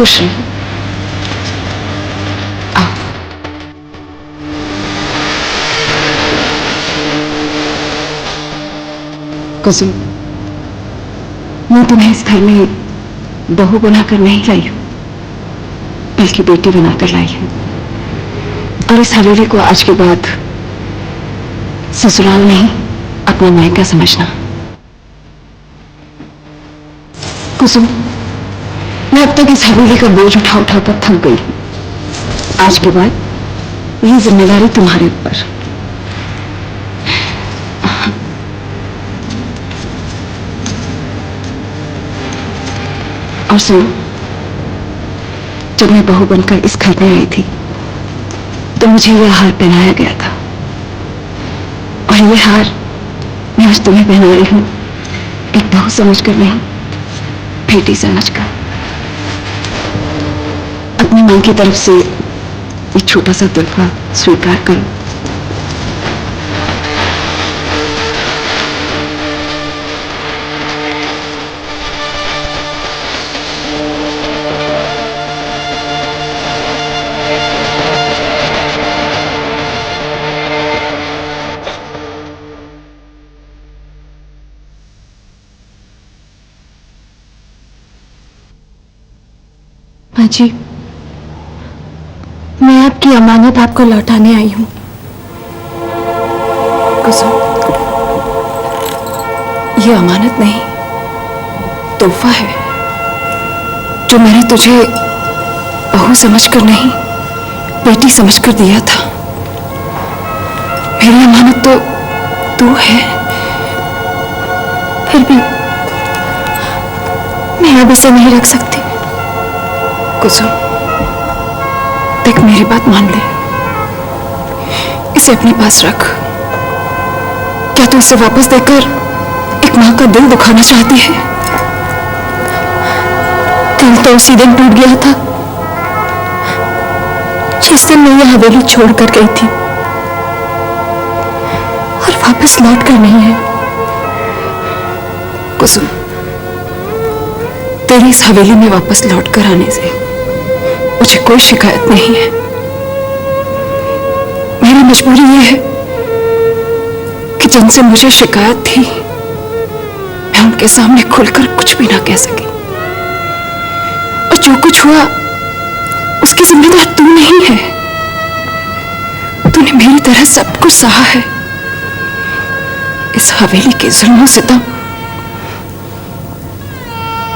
खुश रहो। आओ। कुसुम, मैं तुम्हें इस घर में बहू बनाकर नहीं लाई हूं, बल्कि बेटी बनाकर लाई हूं। और इस हवेली को आज के बाद ससुराल नहीं, अपना मायका समझना। कुसुम, मैं अब तक इस हवेली का बोझ उठा उठा कर थक गई हूं। आज के बाद ये जिम्मेदारी तुम्हारे ऊपर। और सुनो, जब मैं बहू बनकर इस घर में आई थी तो मुझे यह हार पहनाया गया था, और यह हार मैं आज तुम्हें पहना रही हूं, एक बहू समझकर नहीं, बेटी समझकर। अपनी मां की तरफ से एक छोटा सा तोहफा स्वीकार करो। माँ जी, मैं आपकी अमानत आपको लौटाने आई हूं। कुसुम, ये अमानत नहीं, तोहफा है जो मैंने तुझे बहू समझकर नहीं, बेटी समझकर दिया था। मेरी अमानत तो तू है। फिर भी मैं अब इसे नहीं रख सकती। कुसुम, देख, मेरी बात मान ले, इसे अपने पास रख। क्या तू इसे वापस देकर एक मां का दिल दुखाना चाहती है? दिल तो उसी दिन टूट गया था जिस दिन मैं यह हवेली छोड़कर गई थी, और वापस लौट कर नहीं है। कुसुम, तेरी इस हवेली में वापस लौट कर आने से मुझे कोई शिकायत नहीं है। मेरी मजबूरी यह है कि जिनसे मुझे शिकायत थी, मैं उनके सामने खुलकर कुछ भी ना कह सकी। और जो कुछ हुआ उसकी जिम्मेदार तू नहीं है। तूने मेरी तरह सब कुछ सहा है, इस हवेली के जुल्म सितम,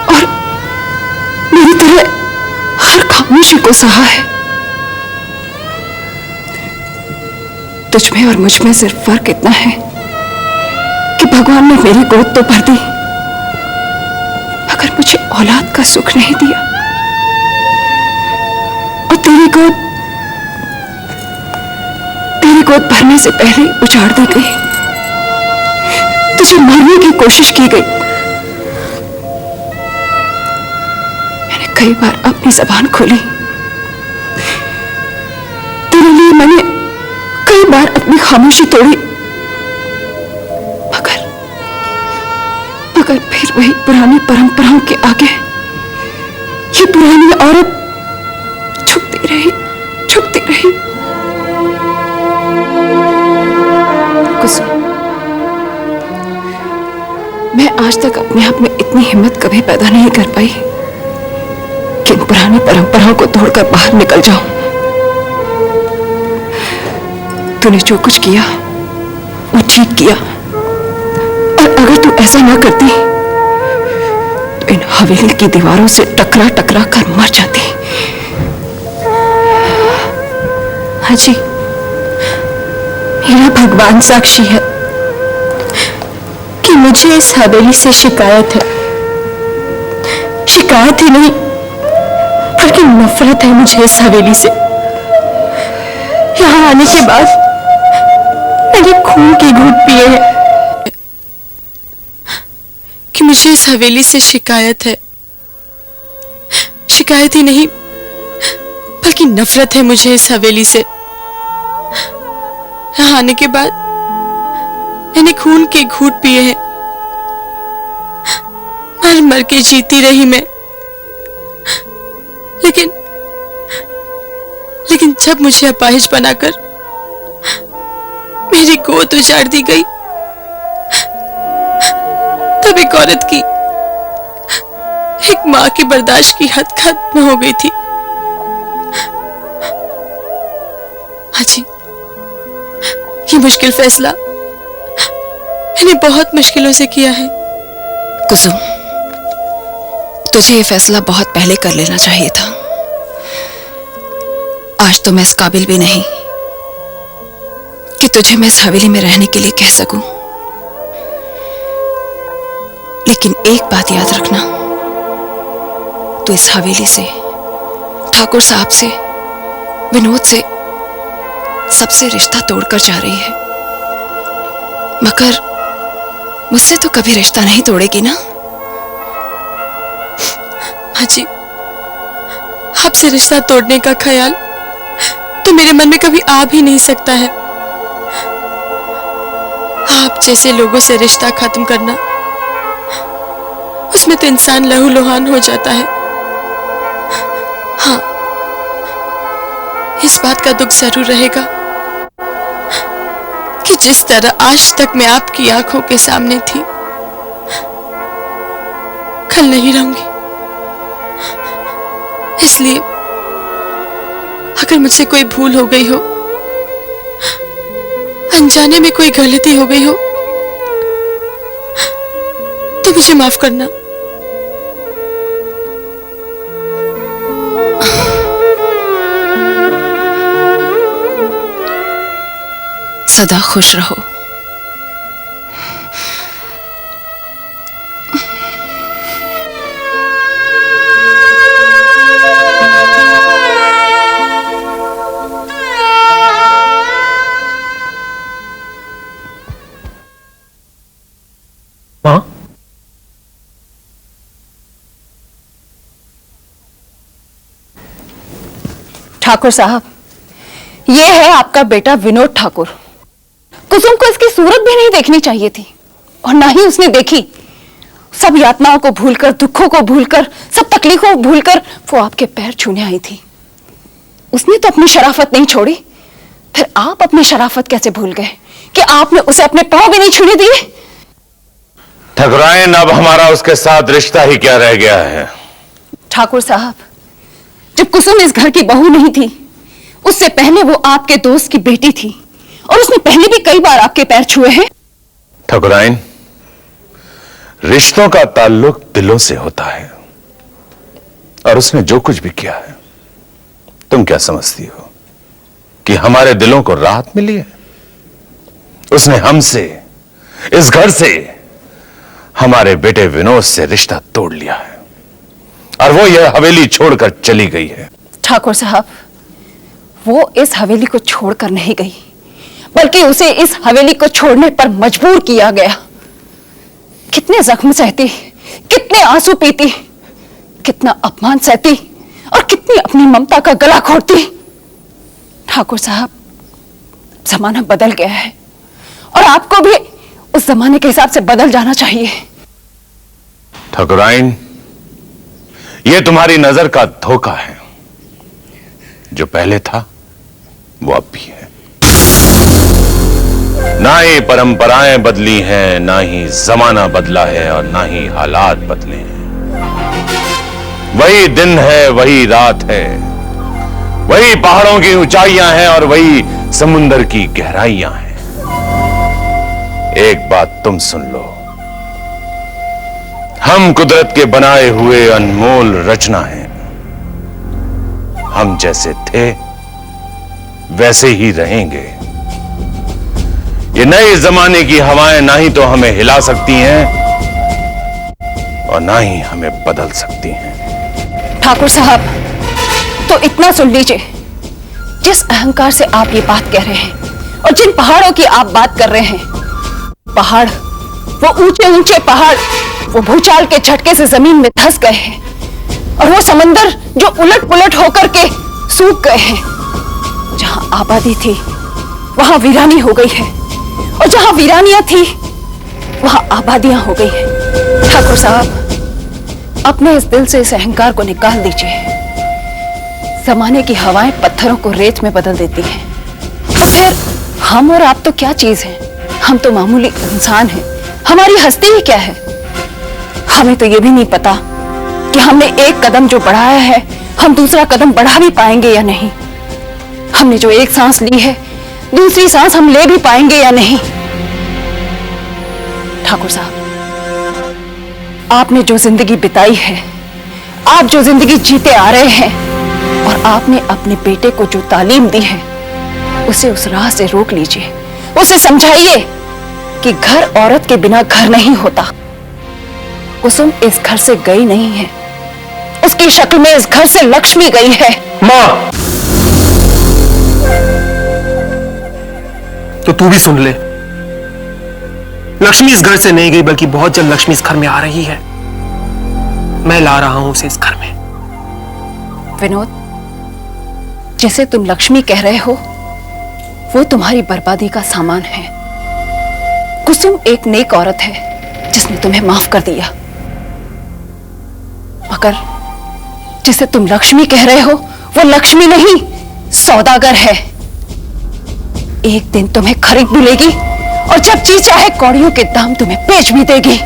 और मेरी तरह हर खामोशी को सहा है। तुझ में और मुझ में सिर्फ फर्क इतना है कि भगवान ने मेरी गोद तो भर दी, मगर मुझे औलाद का सुख नहीं दिया। और तेरी गोद भरने से पहले ही उजाड़ दी गई, तुझे मारने की कोशिश की गई। मैंने कई बार अपनी जबान खोली, तेरे लिए मैंने कई बार अपनी खामोशी तोड़ी, मगर फिर वही पुरानी परंपराओं के आगे ये पुरानी औरत झुकती रही। कुसुम, मैं आज तक अपने आप में इतनी हिम्मत कभी पैदा नहीं कर पाई कि इन पुरानी परंपराओं को तोड़कर बाहर निकल जाऊं। तूने जो कुछ किया वो ठीक किया, और अगर तू ऐसा ना करती तो इन हवेली की दीवारों से टकरा टकरा कर मर जाती। हाँ जी, मेरा भगवान साक्षी है कि मुझे इस हवेली से शिकायत है। शिकायत ही नहीं, बल्कि नफरत है मुझे इस हवेली से। यहाँ आने के बाद मैंने खून की घूंट पिए हैं कि मुझे इस हवेली से शिकायत है। शिकायत ही नहीं, बल्कि नफरत है मुझे इस हवेली से। यहाँ आने के बाद मैंने खून के घूंट पिए हैं। मर मर के जीती रही मैं, जब मुझे अपाहिज बनाकर मेरी गोद उजाड़ दी गई, तब एक औरत की, एक मां की बर्दाश्त की हद खत्म हो गई थी। हाजी, ये मुश्किल फैसला मैंने बहुत मुश्किलों से किया है। कुसुम, तुझे ये फैसला बहुत पहले कर लेना चाहिए था। आज तो मैं इस काबिल भी नहीं कि तुझे मैं इस हवेली में रहने के लिए कह सकूं। लेकिन एक बात याद रखना, तू इस हवेली से, ठाकुर साहब से, विनोद से, सबसे रिश्ता तोड़कर जा रही है, मगर मुझसे तो कभी रिश्ता नहीं तोड़ेगी ना? हाजी, आपसे रिश्ता तोड़ने का ख्याल तो मेरे मन में कभी आ भी नहीं सकता है। आप जैसे लोगों से रिश्ता खत्म करना, उसमें तो इंसान लहूलुहान हो जाता है। हाँ, इस बात का दुख जरूर रहेगा कि जिस तरह आज तक मैं आपकी आंखों के सामने थी, कल नहीं रहूंगी। इसलिए अगर मुझसे कोई भूल हो गई हो, अनजाने में कोई गलती हो गई हो, तो मुझे माफ करना। सदा खुश रहो। मां, ठाकुर साहब, ये है आपका बेटा विनोद ठाकुर। कुसुम को इसकी सूरत भी नहीं देखनी चाहिए थी, और ना ही उसने देखी। सब यातनाओं को भूलकर, दुखों को भूलकर, सब तकलीफों को भूलकर वो आपके पैर छूने आई थी। उसने तो अपनी शराफत नहीं छोड़ी, फिर आप अपनी शराफत कैसे भूल गए कि आपने उसे अपने पांव भी नहीं छूने दिए? ठकुराइन, अब हमारा उसके साथ रिश्ता ही क्या रह गया है? ठाकुर साहब, जब कुसुम इस घर की बहू नहीं थी, उससे पहले वो आपके दोस्त की बेटी थी, और उसने पहले भी कई बार आपके पैर छुए हैं। ठकुराइन, रिश्तों का ताल्लुक दिलों से होता है, और उसने जो कुछ भी किया है, तुम क्या समझती हो कि हमारे दिलों को राहत मिली है? उसने हमसे, इस घर से, हमारे बेटे विनोद से रिश्ता तोड़ लिया है, और वो यह हवेली छोड़कर चली गई है। ठाकुर साहब, वो इस हवेली को छोड़कर नहीं गई, बल्कि उसे इस हवेली को छोड़ने पर मजबूर किया गया। कितने जख्म सहती, कितने आंसू पीती, कितना अपमान सहती, और कितनी अपनी ममता का गला घोटती। ठाकुर साहब, जमाना बदल गया है, और आपको भी उस जमाने के हिसाब से बदल जाना चाहिए। ठकुराइन, यह तुम्हारी नजर का धोखा है। जो पहले था वो अब भी है। ना ही परंपराएं बदली हैं, ना ही जमाना बदला है, और ना ही हालात बदले हैं। वही दिन है, वही रात है, वही पहाड़ों की ऊंचाइयां हैं, और वही समुंदर की गहराइयां हैं। एक बात तुम सुन लो, हम कुदरत के बनाए हुए अनमोल रचना हैं। हम जैसे थे वैसे ही रहेंगे। ये नए जमाने की हवाएं ना ही तो हमें हिला सकती हैं, और ना ही हमें बदल सकती हैं। ठाकुर साहब, तो इतना सुन लीजिए, जिस अहंकार से आप ये बात कह रहे हैं, और जिन पहाड़ों की आप बात कर रहे हैं, पहाड़, वो ऊंचे ऊंचे पहाड़, वो भूचाल के झटके से जमीन में धंस गए हैं, और वो समंदर जो उलट पुलट होकर के सूख गए हैं। जहां आबादी थी वहां वीरानी हो गई है, और जहां वीरानियां थी वहां आबादियां हो गई हैं। ठाकुर साहब, अपने इस दिल से इस अहंकार को निकाल दीजिए। जमाने की हवाएं पत्थरों को रेत में बदल देती हैं। तो फिर हम और आप तो क्या चीज हैं? हम तो मामूली इंसान हैं। हमारी हस्ती ही क्या है? हमें तो ये भी नहीं पता कि हमने एक कदम जो बढ़ाया है, हम दूसरा कदम बढ़ा भी पाएंगे या नहीं। हमने जो एक सांस ली है, दूसरी सांस हम ले भी पाएंगे या नहीं। ठाकुर साहब, आपने जो जिंदगी बिताई है, आप जो जिंदगी जीते आ रहे हैं, और आपने अपने बेटे को जो तालीम दी है, उसे उस राह से रोक लीजिए। उसे समझाइए कि घर औरत के बिना घर नहीं होता। कुसुम इस घर से गई नहीं है, उसकी शक्ल में इस घर से लक्ष्मी गई है। मां, तो तू भी सुन ले, लक्ष्मी इस घर से नहीं गई, बल्कि बहुत जल्द लक्ष्मी इस घर में आ रही है। मैं ला रहा हूं उसे इस घर में। विनोद, जिसे तुम लक्ष्मी कह रहे हो, वो तुम्हारी बर्बादी का सामान है। कुसुम एक नेक औरत है जिसने तुम्हें माफ कर दिया, मगर जिसे तुम लक्ष्मी कह रहे हो, वो लक्ष्मी नहीं, सौदागर है। एक दिन तुम्हें खरीद भी लेगी, और जब जी चाहे कौड़ियों के दाम तुम्हें बेच भी देगी।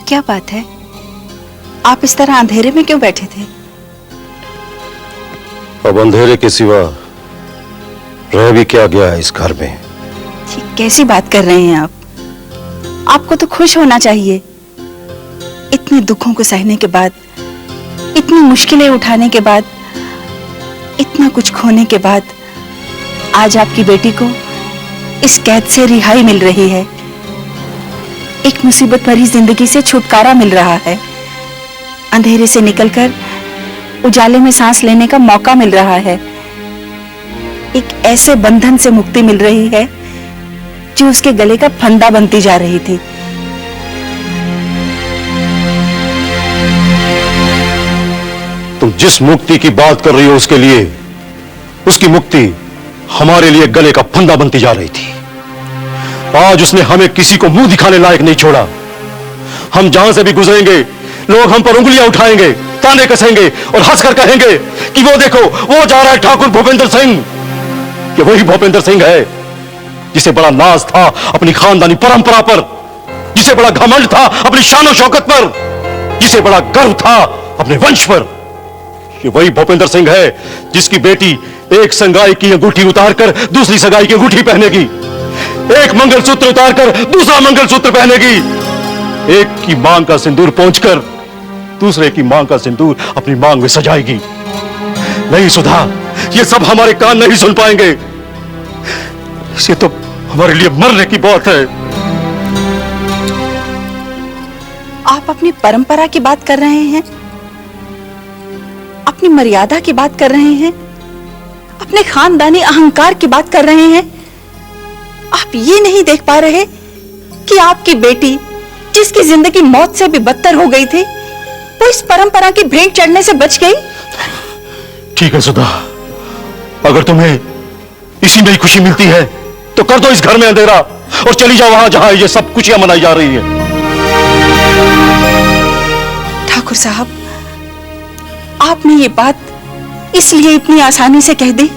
क्या बात है, आप इस तरह अंधेरे में क्यों बैठे थे? अब अंधेरे के सिवा रह भी क्या गया है इस घर में? कैसी बात कर रहे हैं आप? आपको तो खुश होना चाहिए। इतने दुखों को सहने के बाद, इतनी मुश्किलें उठाने के बाद, इतना कुछ खोने के बाद, आज आपकी बेटी को इस कैद से रिहाई मिल रही है। एक मुसीबत भरी जिंदगी से छुटकारा मिल रहा है। अंधेरे से निकलकर उजाले में सांस लेने का मौका मिल रहा है। एक ऐसे बंधन से मुक्ति मिल रही है जो उसके गले का फंदा बनती जा रही थी। तुम जिस मुक्ति की बात कर रही हो, उसके लिए, उसकी मुक्ति हमारे लिए गले का फंदा बनती जा रही थी। आज उसने हमें किसी को मुंह दिखाने लायक नहीं छोड़ा। हम जहां से भी गुजरेंगे, लोग हम पर उंगलियां उठाएंगे, ताने कसेंगे और हंसकर कहेंगे कि वो देखो, वो जा रहा है ठाकुर भूपेंद्र सिंह। कि वही भूपेंद्र सिंह है जिसे बड़ा नाज था अपनी खानदानी परंपरा पर, जिसे बड़ा घमंड था अपनी शान शौकत पर, जिसे बड़ा गर्व था अपने वंश पर। ये वही भूपेंद्र सिंह है जिसकी बेटी एक संगाई की अंगूठी उतारकर दूसरी संगाई की अंगूठी पहनेगी, एक मंगलसूत्र उतारकर दूसरा मंगलसूत्र पहनेगी, एक की मांग का सिंदूर पहुंचकर दूसरे की मांग का सिंदूर अपनी मांग में सजाएगी। नहीं सुधा, ये सब हमारे कान नहीं सुन पाएंगे। ये तो हमारे लिए मरने की बात है। आप अपनी परंपरा की बात कर रहे हैं, अपनी मर्यादा की बात कर रहे हैं, अपने खानदानी अहंकार की बात कर रहे हैं। आप ये नहीं देख पा रहे कि आपकी बेटी, जिसकी जिंदगी मौत से भी बदतर हो गई थी, वो इस परंपरा की भेंट चढ़ने से बच गई। ठीक है सुधा, अगर तुम्हें इसी में ही खुशी मिलती है तो कर दो इस घर में अंधेरा और चली जाओ वहां जहां ये सब खुशियां मनाई जा रही है। ठाकुर साहब, आपने ये बात इसलिए इतनी आसानी से कह दी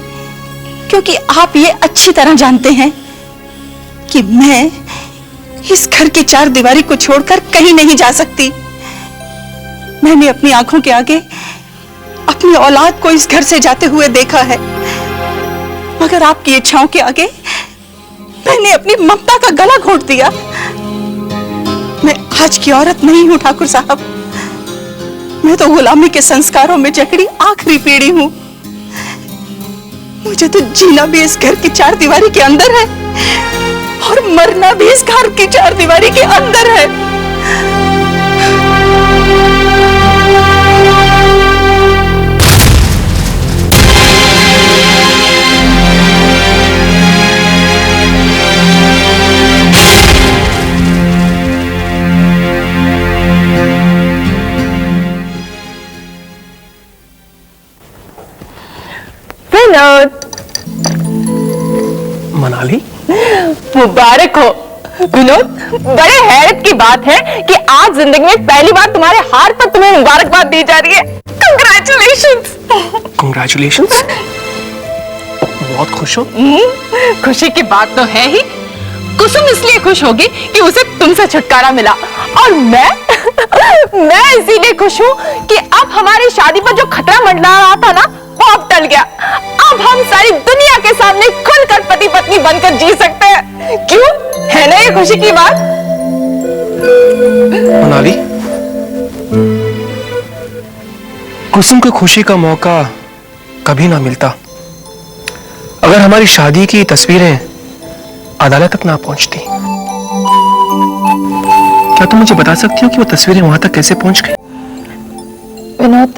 क्योंकि आप ये अच्छी तरह जानते हैं कि मैं इस घर की चार दीवारी को छोड़कर कहीं नहीं जा सकती। मैंने अपनी आंखों के आगे अपनी औलाद को इस घर से जाते हुए देखा है, मगर आपकी इच्छाओं के आगे मैंने अपनी ममता का गला घोंट दिया। मैं आज की औरत नहीं हूं ठाकुर साहब, मैं तो गुलामी के संस्कारों में जकड़ी आखिरी पीढ़ी हूं। मुझे तो जीना भी इस घर की चार दीवारी के अंदर है और मरना भी इस घर की चार दीवारी के अंदर है। मनाली, मुबारक हो विनोद। बड़े हैरत की बात है कि आज जिंदगी में पहली बार तुम्हारे हाथ पर तुम्हें मुबारकबाद दी जा रही है। कंग्रेचुलेशंस। कंग्रेचुलेशंस। बहुत खुश हो? खुशी की बात तो है ही। कुसुम इसलिए खुश होगी कि उसे तुमसे छुटकारा मिला, और मैं इसीलिए खुश हूँ कि अब हमारी शादी पर जो खतरा मंडरा रहा था ना, वो अब टल गया। अब हम सारी दुनिया के सामने खुलकर पति पत्नी बनकर जी सकते हैं। क्यों, है ना ये खुशी की बात? मनाली, कुसुम को खुशी का मौका कभी ना मिलता अगर हमारी शादी की तस्वीरें अदालत तक ना पहुंचती। क्या तुम मुझे बता सकती हो कि वो तस्वीरें वहां तक कैसे पहुंच गई? विनोद,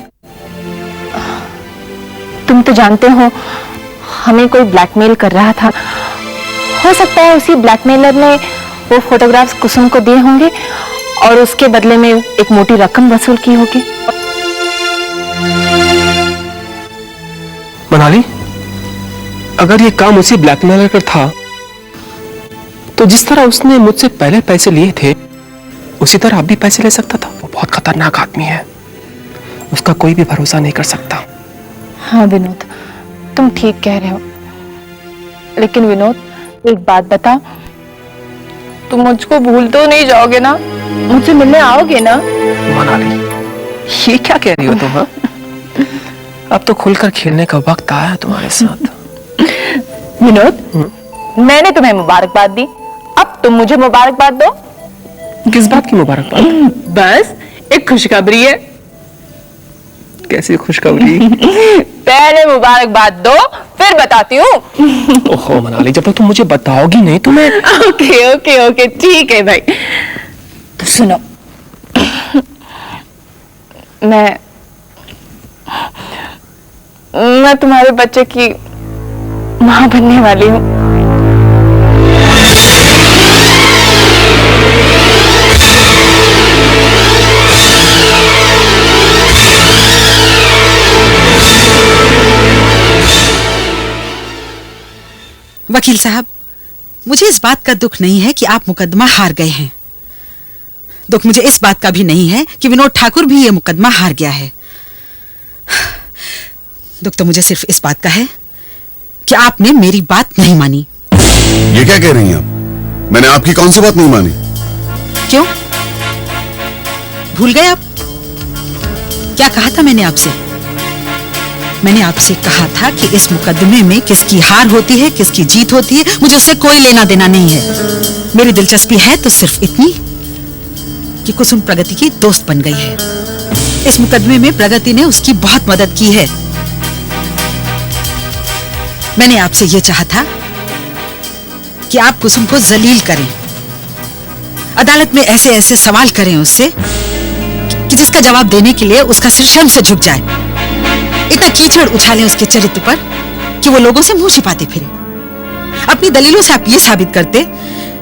तुम तो जानते हो हमें कोई ब्लैकमेल कर रहा था। हो सकता है उसी ब्लैकमेलर ने वो फोटोग्राफ्स कुसुम को दिए होंगे और उसके बदले में एक मोटी रकम वसूल की होगी। मनाली, अगर ये काम उसी ब्लैकमेलर का था तो जिस तरह उसने मुझसे पहले पैसे लिए थे उसी तरह अब भी पैसे ले सकता था। वो बहुत खतरनाक आदमी है, उसका कोई भी भरोसा नहीं कर सकता। हाँ विनोद, तुम ठीक कह रहे हो। लेकिन विनोद, एक बात बता, तुम मुझको भूल तो नहीं जाओगे ना? मुझसे मिलने आओगे ना? मनाली, ये क्या कह रही हो तुम? हाँ? अब तो खुलकर खेलने का वक्त आया है तुम्हारे साथ। विनोद, मैंने तुम्हें मुबारकबाद दी, अब तुम मुझे मुबारकबाद दो। किस बात की मुबारकबाद? बस एक खुशखबरी है। कैसी खुशखबरी? पहले मुबारकबाद दो, फिर बताती हूँ। ओहो मनाली, जब तक तुम मुझे बताओगी नहीं तो मैं... ओके ओके ओके, ठीक है भाई। तो सुनो, मैं तुम्हारे बच्चे की मां बनने वाली हूँ। वकील साहब, मुझे इस बात का दुख नहीं है कि आप मुकदमा हार गए हैं। दुख मुझे इस बात का भी नहीं है कि विनोद ठाकुर भी ये मुकदमा हार गया है। दुख तो मुझे सिर्फ इस बात का है कि आपने मेरी बात नहीं मानी। ये क्या कह रही हैं आप? मैंने आपकी कौन सी बात नहीं मानी? क्यों, भूल गए आप? क्या कहा था मैंने आपसे? मैंने आपसे कहा था कि इस मुकदमे में किसकी हार होती है, किसकी जीत होती है, मुझे उससे कोई लेना देना नहीं है। मेरी दिलचस्पी है तो सिर्फ इतनी कि कुसुम प्रगति की दोस्त बन गई है। इस मुकदमे में प्रगति ने उसकी बहुत मदद की है। मैंने आपसे यह चाहा था कि आप कुसुम को जलील करें, अदालत में ऐसे ऐसे सवाल करें उससे कि जिसका जवाब देने के लिए उसका सिर शर्म से झुक जाए। इतना कीचड़ उछालें उसके चरित्र पर कि वो लोगों से मुंह छिपाते फिरे। अपनी दलीलों से आप ये साबित करते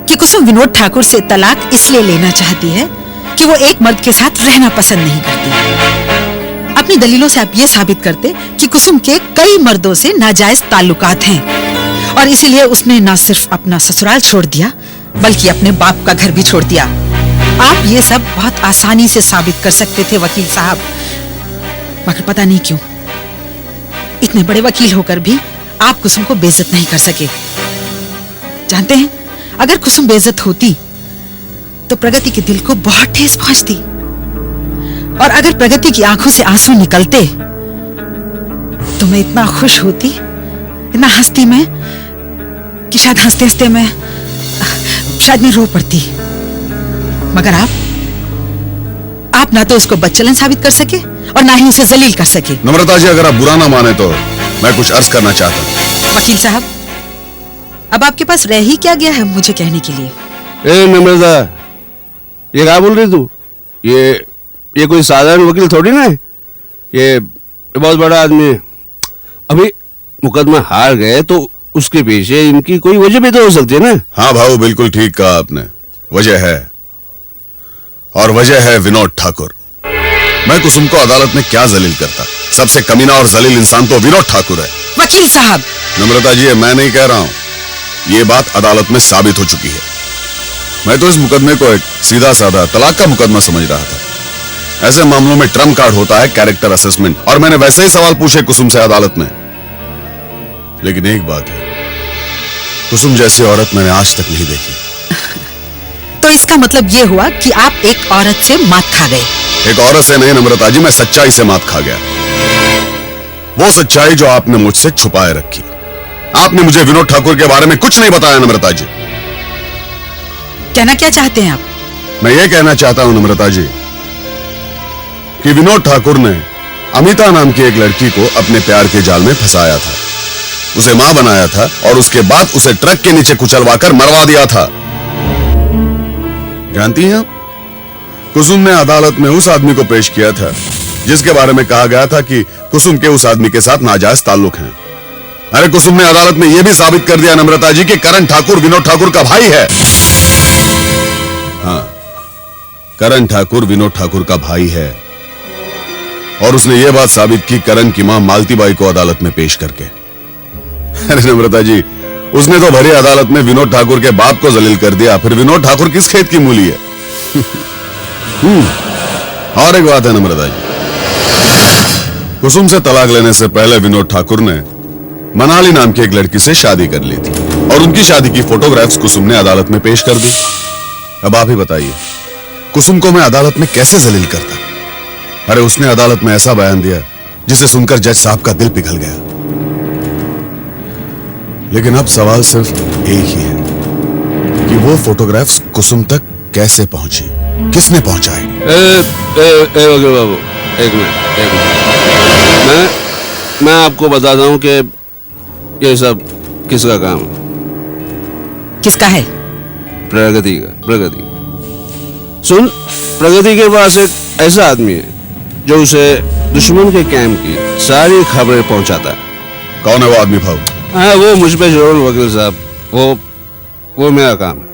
कि कुसुम विनोद ठाकुर से तलाक इसलिए लेना चाहती है कि वो एक मर्द के साथ रहना पसंद नहीं करती। अपनी दलीलों से आप ये साबित करते कि कुसुम के कई मर्दों से नाजायज ताल्लुकात हैं और इसीलिए उसने न सिर्फ अपना ससुराल छोड़ दिया बल्कि अपने बाप का घर भी छोड़ दिया। आप ये सब बहुत आसानी से साबित कर सकते थे वकील साहब, मगर पता नहीं क्यों इतने बड़े वकील होकर भी आप कुसुम को बेइज्जत नहीं कर सके। जानते हैं, अगर कुसुम बेइज्जत होती तो प्रगति के दिल को बहुत ठेस पहुंचती। और अगर प्रगति की आंखों से आंसू निकलते तो मैं इतना खुश होती, इतना हंसती मैं कि शायद हंसते हंसते मैं रो पड़ती। मगर आप ना तो उसको बदचलन साबित कर सके और ना ही उसे जलील कर सके। नम्रता जी, अगर आप बुरा ना माने तो मैं कुछ अर्ज करना चाहता हूँ। वकील साहब, अब आपके पास रह ही क्या गया है मुझे कहने के लिए? ए नम्रता, ये क्या बोल रही तू? ये कोई साधारण वकील थोड़ी ना है, ये बहुत बड़ा आदमी है। अभी मुकदमा हार गए तो उसके पीछे इनकी कोई वजह भी तो हो सकती है ना। हाँ भाऊ, बिल्कुल ठीक कहा आपने, वजह है, और वजह है विनोद ठाकुर। मैं कुसुम को अदालत में क्या जलील करता? सबसे कमीना और जलील इंसान तो विनोद ठाकुर है। वकील साहब! नम्रता जी, मैं नहीं कह रहा हूं, ये बात अदालत में साबित हो चुकी है। मैं तो इस मुकदमे को एक सीधा साधा तलाक का मुकदमा समझ रहा था। ऐसे मामलों में ट्रम्प कार्ड होता है कैरेक्टर असेसमेंट, और मैंने वैसे ही सवाल पूछे कुसुम से अदालत में। लेकिन एक बात है, कुसुम जैसी औरत मैंने आज तक नहीं देखी। तो इसका मतलब ये हुआ कि आप एक औरत से मात खा गए? एक औरत से नहीं नम्रता जी, मैं सच्चाई से मात खा गया। वो सच्चाई जो आपने मुझसे छुपाए रखी। आपने मुझे विनोद ठाकुर के बारे में कुछ नहीं बताया नम्रता जी। कहना क्या चाहते हैं आप? मैं ये कहना चाहता हूं नम्रता जी कि विनोद ठाकुर ने अमिता नाम की एक लड़की को अपने प्यार के जाल में फंसाया था, उसे मां बनाया था और उसके बाद उसे ट्रक के नीचे कुचलवाकर मरवा दिया था। जानती हैं आप, कुसुम ने अदालत में उस आदमी को पेश किया था जिसके बारे में कहा गया था कि कुसुम के उस आदमी के साथ नाजायज ताल्लुक हैं। अरे कुसुम ने अदालत में यह भी साबित कर दिया नम्रता जी कि करण ठाकुर विनोद ठाकुर का भाई है। हाँ, करण ठाकुर विनोद ठाकुर का भाई है, और उसने यह बात साबित की करण की मां मालती बाई को अदालत में पेश करके। अरे नम्रता जी, उसने तो भरी अदालत में विनोद ठाकुर के बाप को जलील कर दिया, फिर विनोद ठाकुर किस खेत की मूली है? और एक बात है नम्रता जी, कुसुम से तलाक लेने से पहले विनोद ठाकुर ने मनाली नाम की एक लड़की से शादी कर ली थी, और उनकी शादी की फोटोग्राफ्स कुसुम ने अदालत में पेश कर दी। अब आप ही बताइए, कुसुम को मैं अदालत में कैसे जलील करता? अरे उसने अदालत में ऐसा बयान दिया जिसे सुनकर जज साहब का दिल पिघल गया। लेकिन अब सवाल सिर्फ एक ही है कि वो फोटोग्राफ्स कुसुम तक कैसे पहुंची, किसने पहुंचाई? वकील बाबू, एक मिनट, मैं आपको बताता हूं कि ये सब किसका काम है। किसका है? प्रगति का। सुन, प्रगति के पास एक ऐसा आदमी है जो उसे दुश्मन के कैंप की सारी खबरें पहुंचाता है। कौन है वो आदमी भाऊ? हाँ, वो मुझ पे जोड़ वकील साहब, वो मेरा काम है।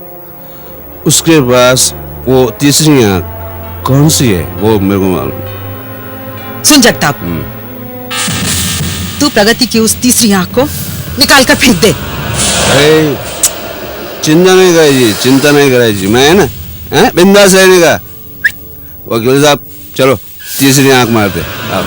उसके पास वो तीसरी आंख कौन सी है वो मेरे को मालूम। सुन जगताप, तू प्रगति की उस तीसरी आंख को निकाल कर फेंक दे। अरे चिंता नहीं करे जी, मैं है ना, बिंदास रहने का। वकील साहब, चलो तीसरी आंख मारते आप।